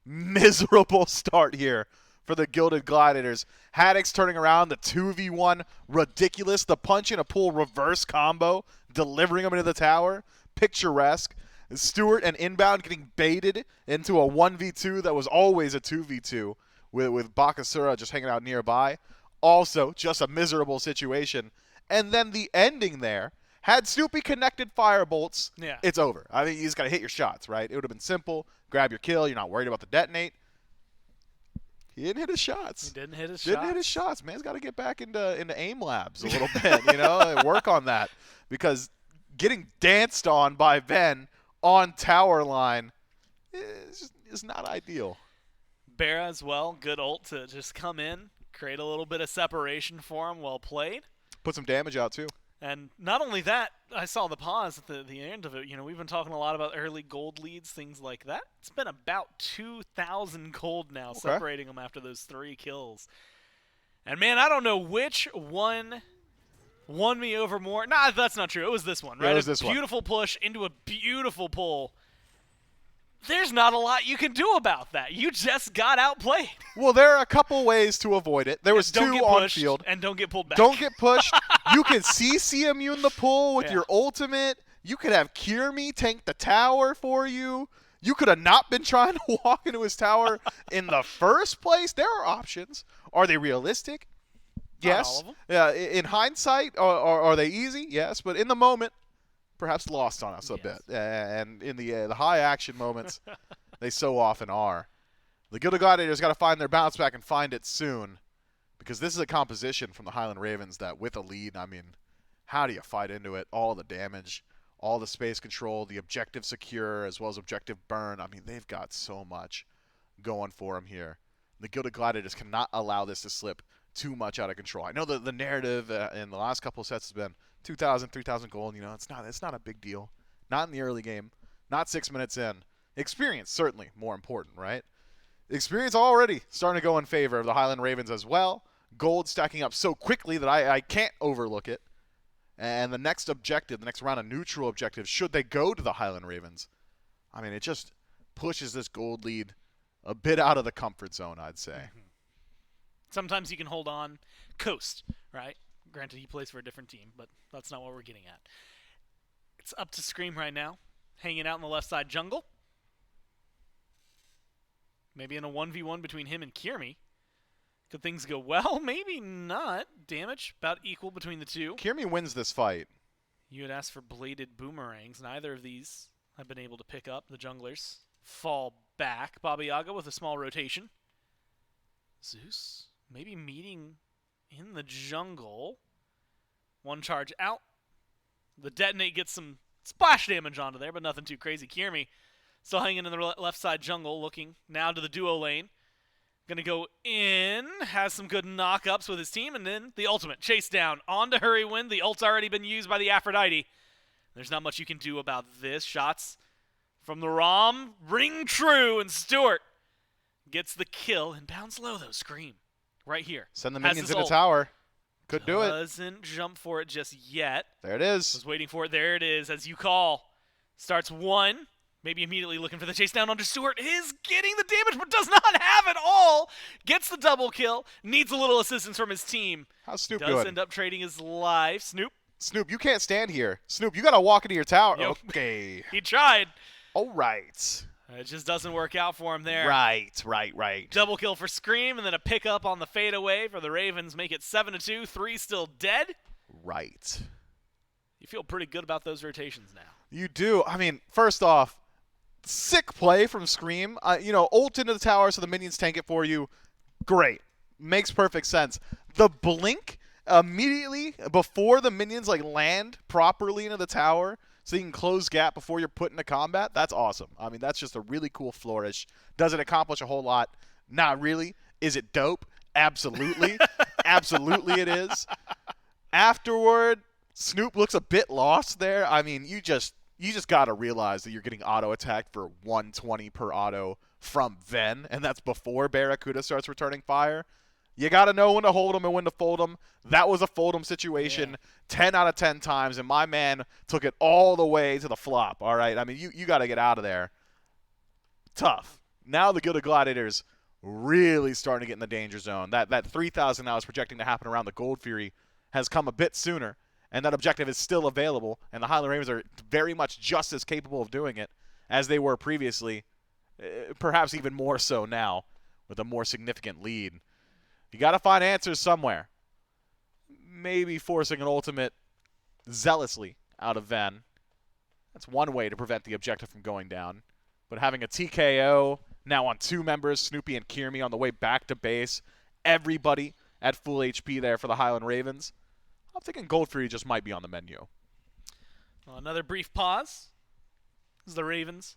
Miserable start here for the Gilded Gladiators. Haddix turning around the 2v1. Ridiculous. The punch and a pull reverse combo, delivering him into the tower. Picturesque. Stewart and Inbound getting baited into a 1v2 that was always a 2v2 with Bakasura just hanging out nearby. Also, just a miserable situation. And then the ending there, had Snoopy connected Firebolts, it's over. I mean, you just got to hit your shots, right? It would have been simple. Grab your kill. You're not worried about the detonate. He didn't hit his shots. He didn't hit his shots. Didn't hit his shots. Man's got to get back into aim labs a little bit, and work on that. Because getting danced on by Ven on tower line is not ideal. Barra as well. Good ult to just come in, create a little bit of separation for him. Well played. Put some damage out, too. And not only that, I saw the pause at the end of it. We've been talking a lot about early gold leads, things like that. It's been about 2,000 gold now, separating them after those 3 kills. And, man, I don't know which one won me over more. Nah, that's not true. It was this one, right? Yeah, it was this one. Beautiful push into a beautiful pull. There's not a lot you can do about that. You just got outplayed. Well, there are a couple ways to avoid it. There was 2 on field. And don't get pulled back. Don't get pushed. You can CC immune the pull with your ultimate. You could have Kirimi tank the tower for you. You could have not been trying to walk into his tower in the first place. There are options. Are they realistic? Yes. Yeah. In hindsight, are they easy? Yes. But in the moment, perhaps lost on us a bit. And in the high action moments, they so often are. The Gilded Gladiators got to find their bounce back and find it soon, because this is a composition from the Highland Ravens that with a lead, I mean, how do you fight into it? All the damage, all the space control, the objective secure, as well as objective burn. I mean, they've got so much going for them here. The Gilded Gladiators cannot allow this to slip too much out of control. I know the narrative in the last couple of sets has been 2,000, 3,000 gold. It's not a big deal. Not in the early game. Not 6 minutes in. Experience, certainly more important, right? Experience already starting to go in favor of the Highland Ravens as well. Gold stacking up so quickly that I can't overlook it. And the next objective, the next round of neutral objectives, should they go to the Highland Ravens, I mean, it just pushes this gold lead a bit out of the comfort zone, I'd say. Sometimes you can hold on, coast, right? Granted, he plays for a different team, but that's not what we're getting at. It's up to Scream right now, hanging out in the left side jungle. Maybe in a 1v1 between him and Kiermi. Could things go well? Maybe not. Damage about equal between the two. Kiermi wins this fight. You had asked for bladed boomerangs. Neither of these have been able to pick up. The junglers fall back. Baba Yaga with a small rotation. Zeus maybe meeting in the jungle. One charge out. The detonate gets some splash damage onto there, but nothing too crazy. Kiermi still hanging in the left side jungle, looking now to the duo lane. Gonna go in, has some good knockups with his team, and then the ultimate chase down onto Hurrywin. The ult's already been used by the Aphrodite. There's not much you can do about this. Shots from the ROM ring true, and Stewart gets the kill and bounce low though. Scream right here. Send the minions in the tower. Could do it. Doesn't jump for it just yet. There it is. Was waiting for it. There it is. As you call, starts one. Maybe immediately looking for the chase down onto Stewart. Is getting the damage, but does not have it all. Gets the double kill. Needs a little assistance from his team. How's Snoop does doing? End up trading his life. Snoop, you can't stand here. Snoop, you got to walk into your tower. Yep. Okay. He tried. All right. It just doesn't work out for him there. Right. Double kill for Scream, and then a pickup on the fadeaway for the Ravens. Make it 7-2. 3 still dead. Right. You feel pretty good about those rotations now. You do. I mean, first off, sick play from Scream. Ult into the tower so the minions tank it for you. Great. Makes perfect sense. The blink immediately before the minions land properly into the tower so you can close gap before you're put into combat, that's awesome. I mean, that's just a really cool flourish. Does it accomplish a whole lot? Not really. Is it dope? Absolutely. Absolutely it is. Afterward, Snoop looks a bit lost there. I mean, you just got to realize that you're getting auto-attacked for 120 per auto from Ven, and that's before Barracuda starts returning fire. You got to know when to hold them and when to fold them. That was a fold them situation 10 out of 10 times, and my man took it all the way to the flop, all right? I mean, you got to get out of there. Tough. Now the Gilded Gladiators really starting to get in the danger zone. That 3,000 now is projecting to happen around the Gold Fury has come a bit sooner, and that objective is still available, and the Highland Ravens are very much just as capable of doing it as they were previously, perhaps even more so now with a more significant lead. You got to find answers somewhere. Maybe forcing an ultimate zealously out of Ven. That's one way to prevent the objective from going down. But having a TKO now on 2 members, Snoopy and Kiermi on the way back to base, everybody at full HP there for the Highland Ravens. I'm thinking Gold Fury just might be on the menu. Well, another brief pause as the Ravens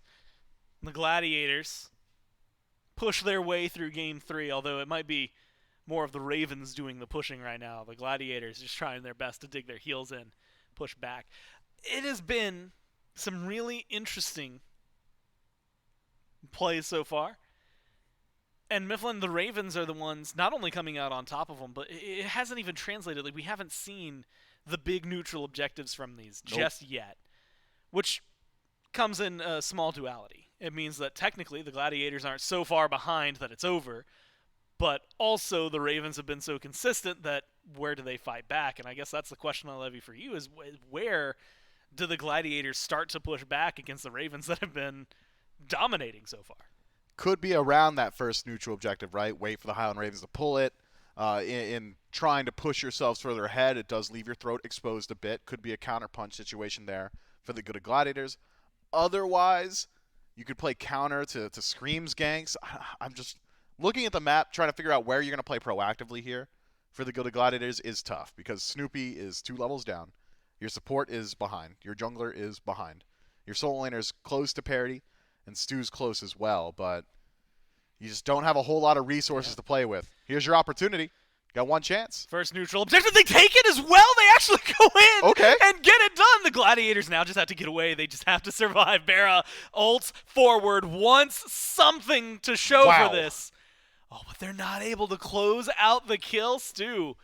and the Gladiators push their way through Game 3, although it might be more of the Ravens doing the pushing right now. The Gladiators just trying their best to dig their heels in, push back. It has been some really interesting plays so far. And Mifflin, the Ravens are the ones not only coming out on top of them, but it hasn't even translated. Like, we haven't seen the big neutral objectives from these just yet, which comes in a small duality. It means that technically the Gladiators aren't so far behind that it's over, but also the Ravens have been so consistent that where do they fight back? And I guess that's the question I'll levy for you is where do the Gladiators start to push back against the Ravens that have been dominating so far? Could be around that first neutral objective, right? Wait for the Highland Ravens to pull it. In trying to push yourselves further ahead, it does leave your throat exposed a bit. Could be a counterpunch situation there for the Good Gladiators. Otherwise, you could play counter to Scream's ganks. I'm just looking at the map, trying to figure out where you're going to play proactively here for the Gilded Gladiators is tough because Snoopy is 2 levels down. Your support is behind. Your jungler is behind. Your soul laner's close to parity, and Stu's close as well, but you just don't have a whole lot of resources to play with. Here's your opportunity. Got one chance. First neutral objective. They take it as well. They actually go in and get it done. The Gladiators now just have to get away. They just have to survive. Barra ults forward, wants something to show for this. Oh, but they're not able to close out the kill. Stu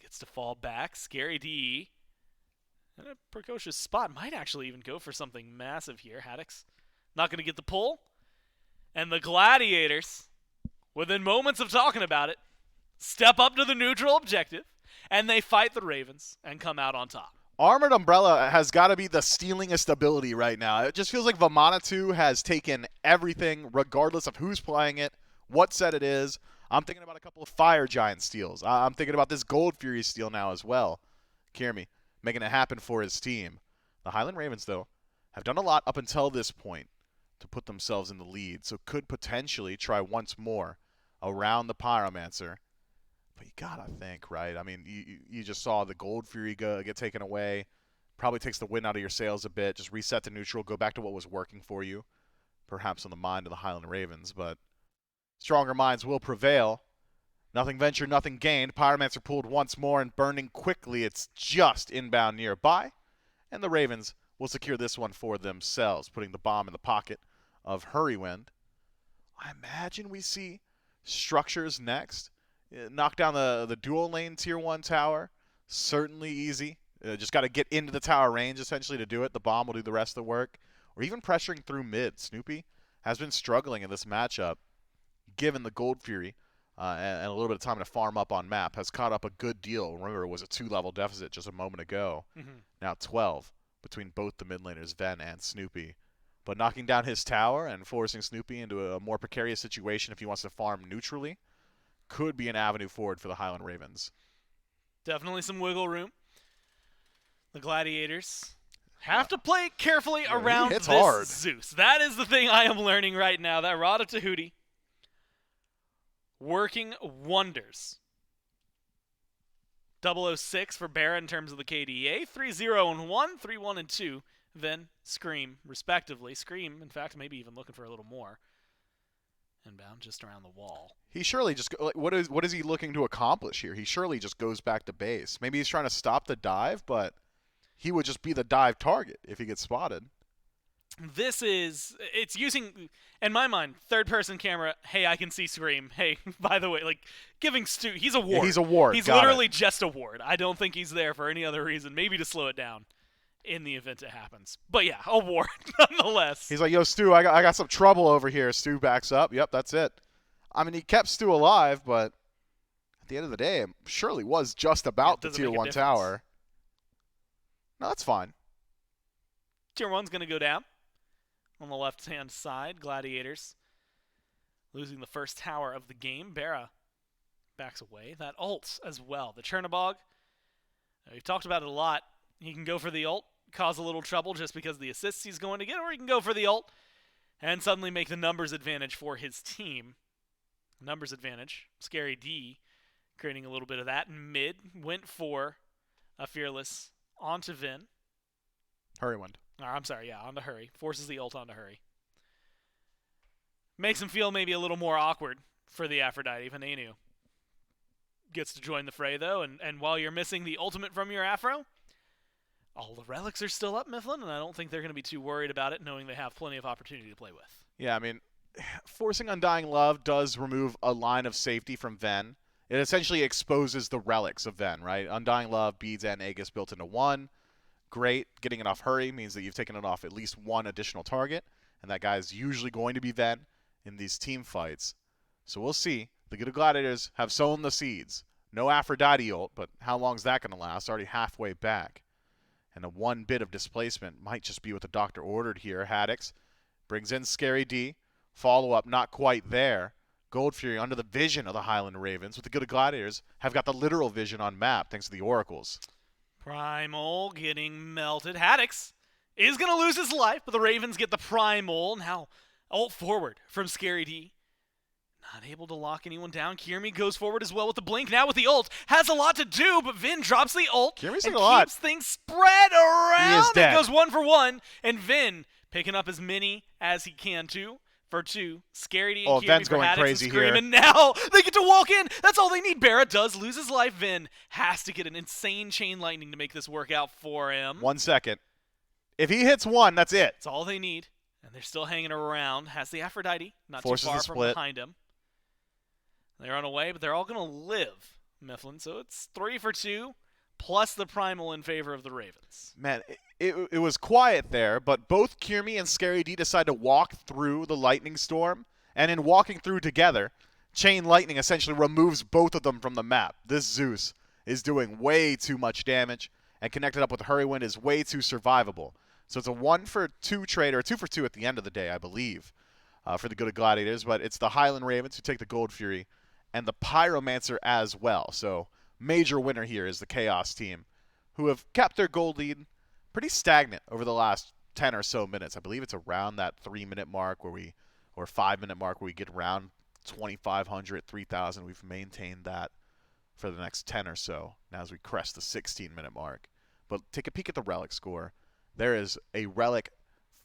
gets to fall back. Scary DE. And a precocious spot. Might actually even go for something massive here. Haddix not going to get the pull. And the Gladiators, within moments of talking about it, step up to the neutral objective, and they fight the Ravens and come out on top. Armored Umbrella has got to be the stealingest ability right now. It just feels like Vamanatu has taken everything, regardless of who's playing it, what set it is. I'm thinking about a couple of Fire Giant steals. I'm thinking about this Gold Fury steal now as well. Kiermy making it happen for his team. The Highland Ravens, though, have done a lot up until this point to put themselves in the lead, so could potentially try once more around the Pyromancer. But you gotta think, right? I mean, you just saw the Gold Fury get taken away. Probably takes the wind out of your sails a bit. Just reset to neutral, go back to what was working for you. Perhaps on the mind of the Highland Ravens, but stronger minds will prevail. Nothing ventured, nothing gained. Pyromancer pulled once more and burning quickly. It's just inbound nearby. And the Ravens will secure this one for themselves, putting the bomb in the pocket of Hurrywind. I imagine we see structures next. Knock down the dual lane tier 1 tower. Certainly easy. Just got to get into the tower range essentially to do it. The bomb will do the rest of the work. Or even pressuring through mid. Snoopy has been struggling in this matchup, given the Gold Fury and a little bit of time to farm up on map. Has caught up a good deal. Remember, it was a 2-level deficit just a moment ago. Now 12 between both the mid laners, Ven and Snoopy. But knocking down his tower and forcing Snoopy into a more precarious situation if he wants to farm neutrally could be an avenue forward for the Highland Ravens. Definitely some wiggle room. The Gladiators have to play carefully around this hard. Zeus. That is the thing I am learning right now. That Rada Tahuti working wonders. 006 for Barra in terms of the KDA. 3-0 and 1, 3-1 and 2. Then Scream, respectively. Scream, in fact, maybe even looking for a little more. Inbound, just around the wall. He surely just what is he looking to accomplish here? He surely just goes back to base. Maybe he's trying to stop the dive, but he would just be the dive target if he gets spotted. It's using, in my mind, third-person camera. Hey, I can see Scream. Hey, by the way, like giving Stu, he's a ward. Yeah, he's a ward. He's literally just a ward. I don't think he's there for any other reason. Maybe to slow it down in the event it happens. But yeah, a ward nonetheless. He's like, yo, Stu, I got some trouble over here. Stu backs up. Yep, that's it. I mean, he kept Stu alive, but at the end of the day, it surely was just about the Tier 1 tower. No, that's fine. Tier 1's going to go down on the left-hand side. Gladiators losing the first tower of the game. Barra backs away. That ult as well. The Chernobog, we've talked about it a lot. He can go for the ult, cause a little trouble just because of the assists he's going to get, or he can go for the ult and suddenly make the numbers advantage for his team. Numbers advantage. Scary D creating a little bit of that. Mid went for a Fearless onto Vin. Hurrywind. I'm sorry, yeah, onto Hurry. Forces the ult onto Hurry. Makes him feel maybe a little more awkward for the Aphrodite. Venenu gets to join the fray, though, and while you're missing the ultimate from your Afro, all the relics are still up, Mifflin, and I don't think they're going to be too worried about it, knowing they have plenty of opportunity to play with. Yeah, I mean, forcing Undying Love does remove a line of safety from Ven. It essentially exposes the relics of Ven, right? Undying Love, Beads, and Aegis built into one. Great. Getting it off Hurry means that you've taken it off at least one additional target, and that guy is usually going to be Ven in these team fights. So we'll see. The good Gladiators have sown the seeds. No Aphrodite ult, but how long is that going to last? Already halfway back. And a one bit of displacement might just be what the doctor ordered here. Haddix brings in Scary D. Follow-up not quite there. Gold Fury under the vision of the Highland Ravens, with the good Gladiators have got the literal vision on map thanks to the Oracles. Primal getting melted. Haddix is going to lose his life, but the Ravens get the Primal. Now ult forward from Scary D. Not able to lock anyone down. Kiermy goes forward as well with the blink. Now with the ult. Has a lot to do, but Vin drops the ult Kiermy's and a lot. keeps things spread around. He is dead. It goes 1 for 1, and Vin picking up as many as he can too. For 2, Scary D and Kiermy Ven's for going Haddix crazy and Scream, here. and now they get to walk in. That's all they need. Barra does lose his life. Vin has to get an insane chain lightning to make this work out for him. 1 second. If he hits one, that's it. That's all they need, and they're still hanging around. Has the Aphrodite, not Forces too far the from split. behind him. They're on away, but they're all going to live, Mifflin. So it's 3 for 2, plus the Primal in favor of the Ravens. Man, it was quiet there, but both Kiermy and Scary D decide to walk through the lightning storm And in walking through together, Chain Lightning essentially removes both of them from the map. This Zeus is doing way too much damage, and connected up with Hurrywind is way too survivable. So it's a 1-for-2 trade, or a 2-for-2 at the end of the day, I believe, for the good of Gladiators. But it's the Highland Ravens who take the Gold Fury, and the Pyromancer as well. So major winner here is the Chaos team, who have kept their gold lead pretty stagnant over the last 10 or so minutes. I believe it's around that 3-minute mark or 5-minute mark where we get around 2,500, 3,000. We've maintained that for the next 10 or so now as we crest the 16-minute mark. But take a peek at the relic score. There is a relic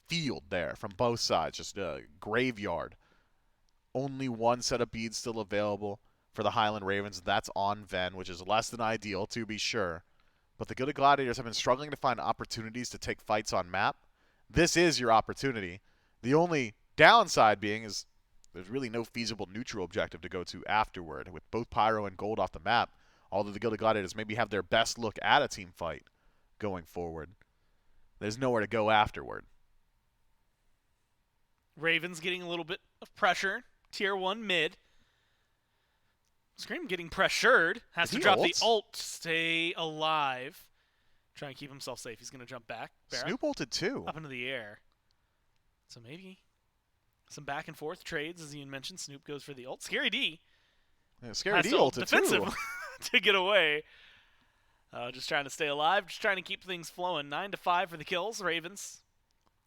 field there from both sides, just a graveyard. Only one set of beads still available for the Highland Ravens. That's on Ven, which is less than ideal, to be sure. But the good Gladiators have been struggling to find opportunities to take fights on map. This is your opportunity. The only downside being is there's really no feasible neutral objective to go to afterward. With both Pyro and Gold off the map, although the Gilded Gladiators maybe have their best look at a team fight going forward, there's nowhere to go afterward. Ravens getting a little bit of pressure. Tier 1 mid. Scream getting pressured. Has to drop the ult to stay alive. Try and keep himself safe. He's going to jump back. Barra, Snoop ulted too. up into the air. So maybe some back and forth trades, as Ian mentioned. Snoop goes for the ult. Scary D. Yeah, Scary D ulted defensive too. to get away. Just trying to stay alive. Just trying to keep things flowing. 9-5 for the kills. Ravens.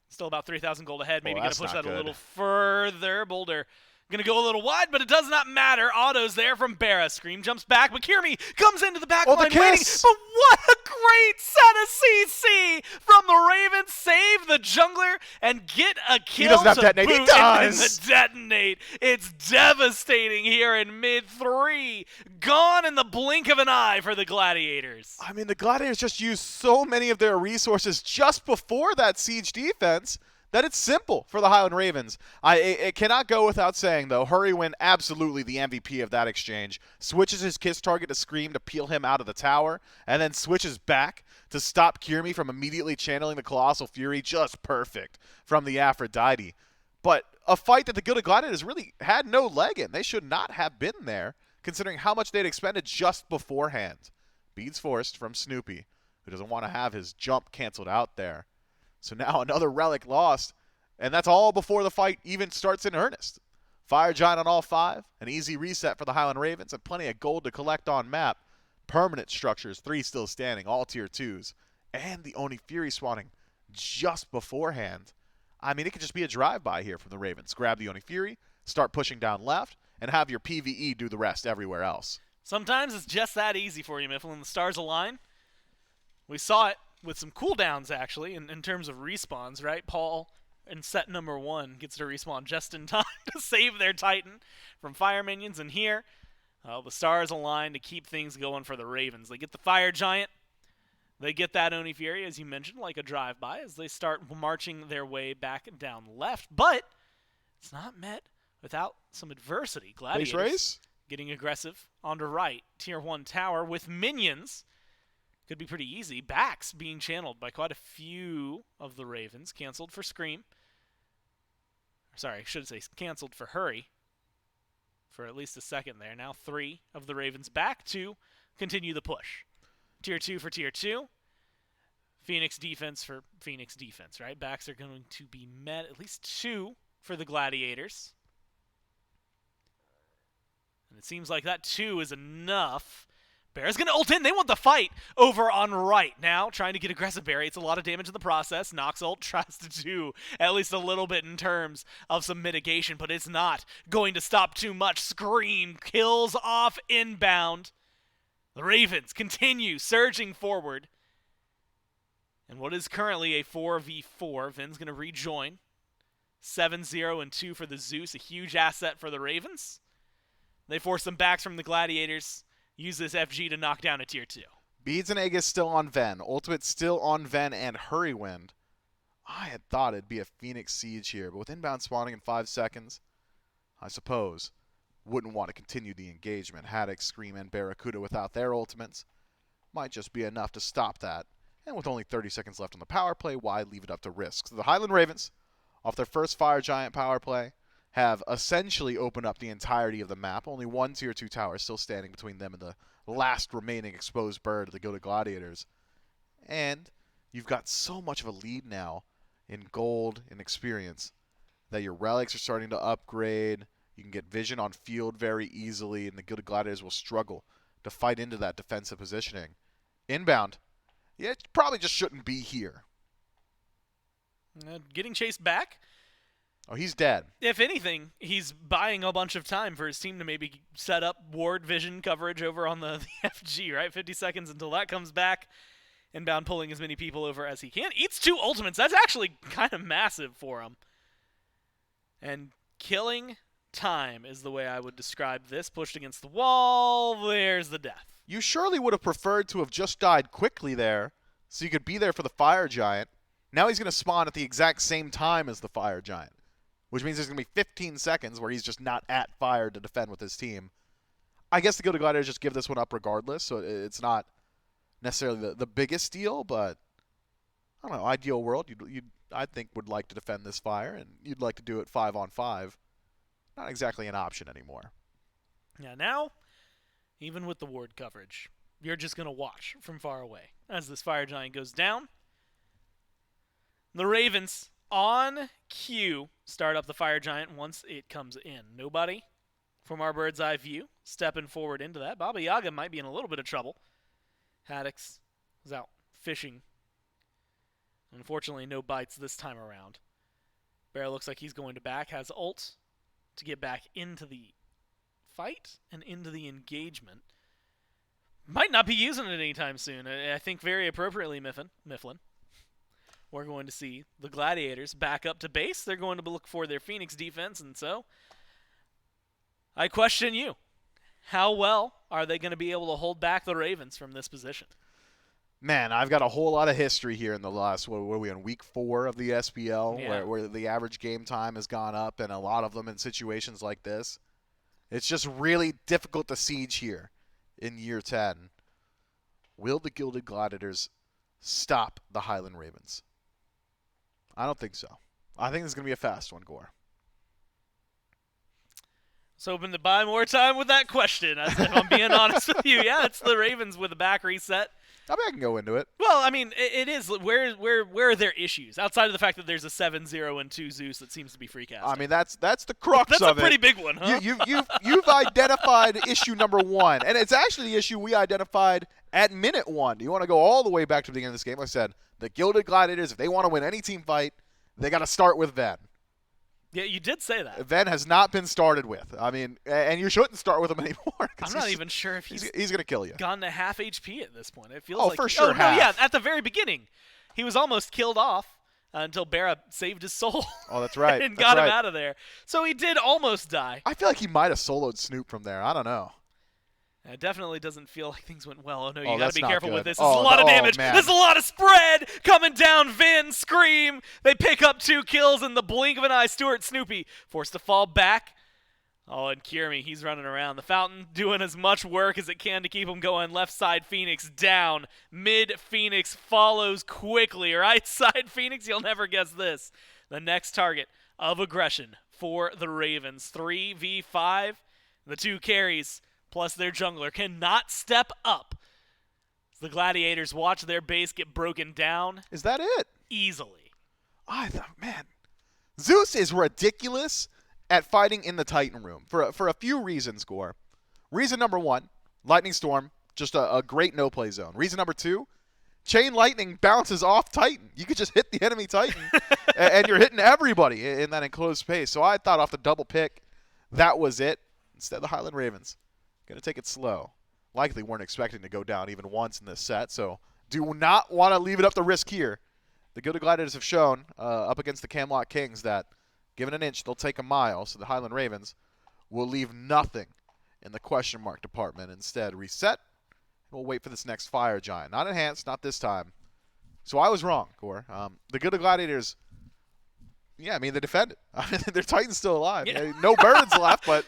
Still about 3,000 gold ahead. Maybe going to push that a little further. Boulder going to go a little wide, but it does not matter. Autos there from Barra. Scream jumps back, but Kirmi comes into the back line waiting. But what a great set of CC from the Ravens. Save the jungler and get a kill. He doesn't have detonate. He does. The detonate. It's devastating here in mid-3. Gone in the blink of an eye for the Gladiators. I mean, the Gladiators just used so many of their resources just before that siege defense that it's simple for the Highland Ravens. It cannot go without saying, though, Hurrywind absolutely the MVP of that exchange. Switches his kiss target to Scream to peel him out of the tower, and then switches back to stop Kirmi from immediately channeling the Colossal Fury. Just perfect from the Aphrodite. But a fight that the Gilded Gladiators really had no leg in. They should not have been there, considering how much they'd expended just beforehand. Beads forced from Snoopy, who doesn't want to have his jump canceled out there. So now another relic lost, and that's all before the fight even starts in earnest. Fire Giant on all 5, an easy reset for the Highland Ravens, and plenty of gold to collect on map. Permanent structures, 3 still standing, all tier 2s, and the Oni Fury spawning just beforehand. I mean, it could just be a drive-by here from the Ravens. Grab the Oni Fury, start pushing down left, and have your PvE do the rest everywhere else. Sometimes it's just that easy for you, Mifflin. The stars align. We saw it with some cooldowns, actually, in terms of respawns, right? Paul in set number 1 gets to respawn just in time to save their Titan from fire minions. And here, the stars align to keep things going for the Ravens. They get the Fire Giant. They get that Oni Fury, as you mentioned, like a drive-by, as they start marching their way back down left. But it's not met without some adversity. Gladiators getting aggressive onto right. Tier 1 tower with minions. Could be pretty easy. Backs being channeled by quite a few of the Ravens. Canceled for Scream. Sorry, I should say canceled for Hurry. For at least a second there. Now 3 of the Ravens back to continue the push. Tier 2 for Tier 2. Phoenix defense for Phoenix defense, right? Backs are going to be met. At least 2 for the Gladiators. And it seems like that 2 is enough. Bear's going to ult in. They want the fight over on right now. Trying to get aggressive Barry. It's a lot of damage in the process. Nox ult tries to do at least a little bit in terms of some mitigation, but it's not going to stop too much. Scream kills off inbound. The Ravens continue surging forward. And what is currently a 4v4. Vin's going to rejoin. 7-0 and 2 for the Zeus. A huge asset for the Ravens. They force some backs from the Gladiators. Use this FG to knock down a tier 2. Beads and Aegis still on Ven. Ultimate still on Ven and Hurrywind. I had thought it'd be a Phoenix Siege here, but with inbound spawning in 5 seconds, I suppose wouldn't want to continue the engagement. Haddock, Scream, and Barracuda without their ultimates might just be enough to stop that. And with only 30 seconds left on the power play, why leave it up to risk? So the Highland Ravens, off their first Fire Giant power play, have essentially opened up the entirety of the map. Only one Tier 2 tower still standing between them and the last remaining exposed bird, the Gilded Gladiators. And you've got so much of a lead now in gold and experience that your relics are starting to upgrade. You can get vision on field very easily, and the Gilded Gladiators will struggle to fight into that defensive positioning. Inbound. Yeah, it probably just shouldn't be here. Getting chased back. Oh, he's dead. If anything, he's buying a bunch of time for his team to maybe set up ward vision coverage over on the FG, right? 50 seconds until that comes back. Inbound pulling as many people over as he can. Eats 2 ultimates. That's actually kind of massive for him. And killing time is the way I would describe this. Pushed against the wall. There's the death. You surely would have preferred to have just died quickly there so you could be there for the Fire Giant. Now he's going to spawn at the exact same time as the Fire Giant, which means there's going to be 15 seconds where he's just not at fire to defend with his team. I guess the Gilded Gladiators just give this one up regardless, so it's not necessarily the biggest deal, but I don't know, ideal world, I think would like to defend this fire, and you'd like to do it 5-on-5. Not exactly an option anymore. Yeah, now, even with the ward coverage, you're just going to watch from far away as this Fire Giant goes down. The Ravens, on cue, start up the Fire Giant once it comes in. Nobody, from our bird's eye view, stepping forward into that. Baba Yaga might be in a little bit of trouble. Haddix is out fishing. Unfortunately, no bites this time around. Bear looks like he's going to back, has ult to get back into the fight and into the engagement. Might not be using it anytime soon. I think very appropriately, Mifflin. We're going to see the Gladiators back up to base. They're going to look for their Phoenix defense, and so I question you. How well are they going to be able to hold back the Ravens from this position? Man, I've got a whole lot of history here in the last, what are we on, week 4 of the SPL, Yeah. where the average game time has gone up, and a lot of them in situations like this. It's just really difficult to siege here in year 10. Will the Gilded Gladiators stop the Highland Ravens? I don't think so. I think this is going to be a fast one, Gore. I was hoping to buy more time with that question, if I'm being honest with you. Yeah, it's the Ravens with a back reset. I mean, I can go into it. Well, I mean, it is. Where are their issues outside of the fact that there's a 7-0 and 2 Zeus that seems to be free casting? I mean, that's the crux That's of it. a pretty big one, huh? You've identified issue number 1, and it's actually the issue we identified at minute 1. Do you want to go all the way back to the beginning of this game? Like I said, the Gilded Gladiators, if they want to win any team fight, they got to start with Ven. Yeah, you did say that. Ven has not been started with. I mean, and you shouldn't start with him anymore. I'm not even sure if he's going to kill you. Gone to half HP at this point. It feels Oh, like for sure. Oh, no, yeah, at the very beginning. He was almost killed off until Barra saved his soul. Oh, that's right. and got him out of there. So he did almost die. I feel like he might have soloed Snoop from there. I don't know. It definitely doesn't feel like things went well. Oh, no, you got to that's be not careful good. with this. This is a lot of damage. Man. There's a lot of spread coming down. Vin, Scream. They pick up 2 kills in the blink of an eye. Stuart Snoopy forced to fall back. Oh, and Kierme, he's running around. The Fountain doing as much work as it can to keep him going. Left side Phoenix down. Mid Phoenix follows quickly. Right side Phoenix, you'll never guess this. The next target of aggression for the Ravens. 3v5. The 2 carries plus their jungler cannot step up. The Gladiators watch their base get broken down. Is that it? Easily. I thought, man, Zeus is ridiculous at fighting in the Titan room for a few reasons, Gore. Reason number 1, Lightning Storm, just a great no-play zone. Reason number 2, Chain Lightning bounces off Titan. You could just hit the enemy Titan, and you're hitting everybody in that enclosed space. So I thought off the double pick, that was it. Instead, the Highland Ravens going to take it slow. Likely weren't expecting to go down even once in this set, so do not want to leave it up to risk here. The Gilded Gladiators have shown up against the Camelot Kings that given an inch, they'll take a mile, so the Highland Ravens will leave nothing in the question mark department. Instead, reset. We'll wait for this next Fire Giant. Not enhanced, not this time. So I was wrong, Gore. The Gilded Gladiators, yeah, I mean, they defended. I mean, their Titan's still alive. Yeah. No birds left, but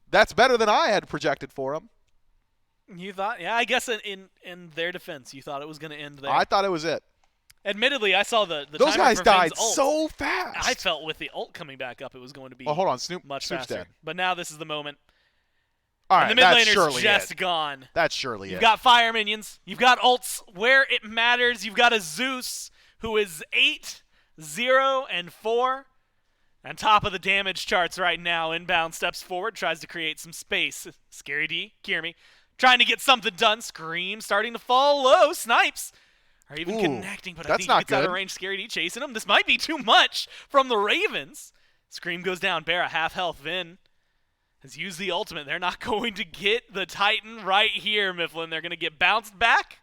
that's better than I had projected for them. You thought? Yeah, I guess in their defense, you thought it was going to end there. I thought it was it. Admittedly, I saw the Those timer guys for died Ven's ult. so fast. I felt with the ult coming back up, it was going to be Well, hold on. Snoop's faster. dead. But now this is the moment. All And right, the mid that's laner's surely just it. gone. That's surely You've it. got fire minions. You've got ults where it matters. You've got a Zeus who is 8, 0, and 4. On top of the damage charts right now. Inbound steps forward, tries to create some space. Scary D, Kiermy, trying to get something done. Scream starting to fall low. Snipes are even connecting, but I that's think not he gets out of good. range. Scary D chasing him. This might be too much from the Ravens. Scream goes down. Barra half health. Vin has used the ultimate. They're not going to get the Titan right here, Mifflin. They're going to get bounced back.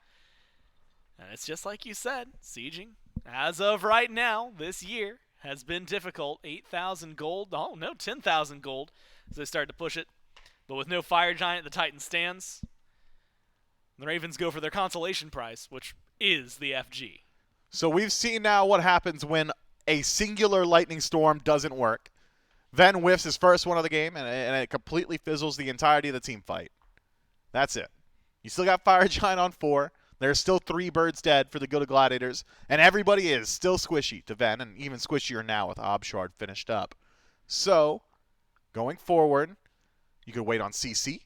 And it's just like you said, sieging, as of right now, this year, has been difficult. 8,000 gold. Oh, no, 10,000 gold as they start to push it. But with no Fire Giant, the Titan stands. The Ravens go for their consolation prize, which is the FG. So we've seen now what happens when a singular lightning storm doesn't work. Ven whiffs his first one of the game, and it completely fizzles the entirety of the team fight. That's it. You still got Fire Giant on 4. There's still 3 birds dead for the good of Gladiators, and everybody is still squishy to Ven, and even squishier now with Obshard finished up. So, going forward, you could wait on CC.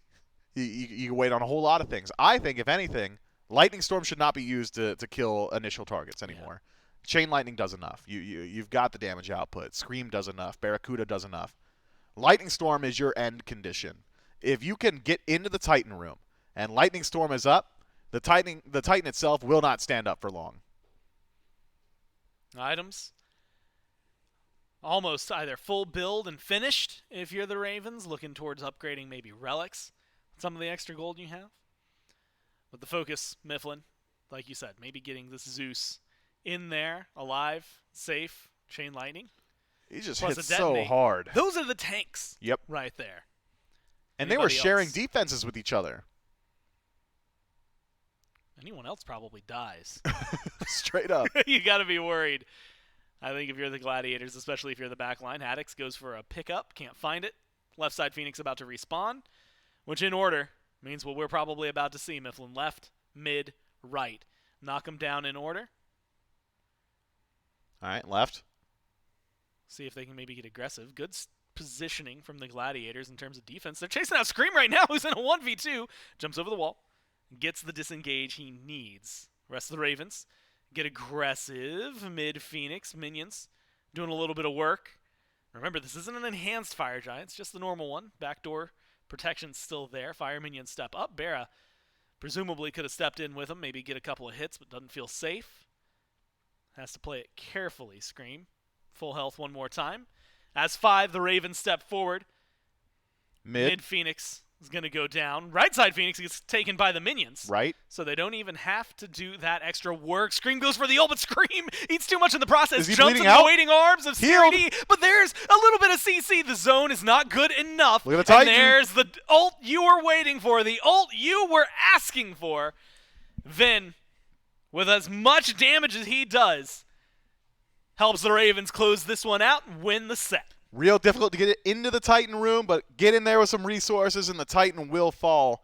You can wait on a whole lot of things. I think, if anything, Lightning Storm should not be used to kill initial targets anymore. Yeah. Chain Lightning does enough. You've got the damage output. Scream does enough. Barracuda does enough. Lightning Storm is your end condition. If you can get into the Titan room and Lightning Storm is up, the Titan itself will not stand up for long. Items. Almost either full build and finished if you're the Ravens, looking towards upgrading maybe relics, some of the extra gold you have. But the focus, Mifflin, like you said, maybe getting this Zeus in there, alive, safe, chain lightning. He just Plus hits a so detonate. hard. Those are the tanks. Yep. Right there. And they were sharing else? defenses with each other. Anyone else probably dies. Straight up. You got to be worried. I think if you're the Gladiators, especially if you're the back line, Haddix goes for a pickup, can't find it. Left side Phoenix about to respawn, which in order means what we're probably about to see. Mifflin left, mid, right. Knock them down in order. All right, left. See if they can maybe get aggressive. Good positioning from the Gladiators in terms of defense. They're chasing out Scream right now, who's in a 1v2. Jumps over the wall. Gets the disengage he needs. Rest of the Ravens get aggressive. Mid-Phoenix minions doing a little bit of work. Remember, this isn't an enhanced Fire Giant. It's just the normal one. Backdoor protection's still there. Fire minions step up. Barra presumably could have stepped in with him. Maybe get a couple of hits, but doesn't feel safe. Has to play it carefully, Scream. Full health one more time. As 5, the Ravens step forward. Mid-Phoenix is going to go down. Right side Phoenix gets taken by the minions. Right. So they don't even have to do that extra work. Scream goes for the ult, but Scream eats too much in the process. Is he Jumps bleeding in out? the waiting arms of Scary, but there's a little bit of CC. The zone is not good enough. Look at the Titan. And there's the ult you were waiting for, the ult you were asking for. Vin, with as much damage as he does, helps the Ravens close this one out and win the set. Real difficult to get it into the Titan room, but get in there with some resources and the Titan will fall.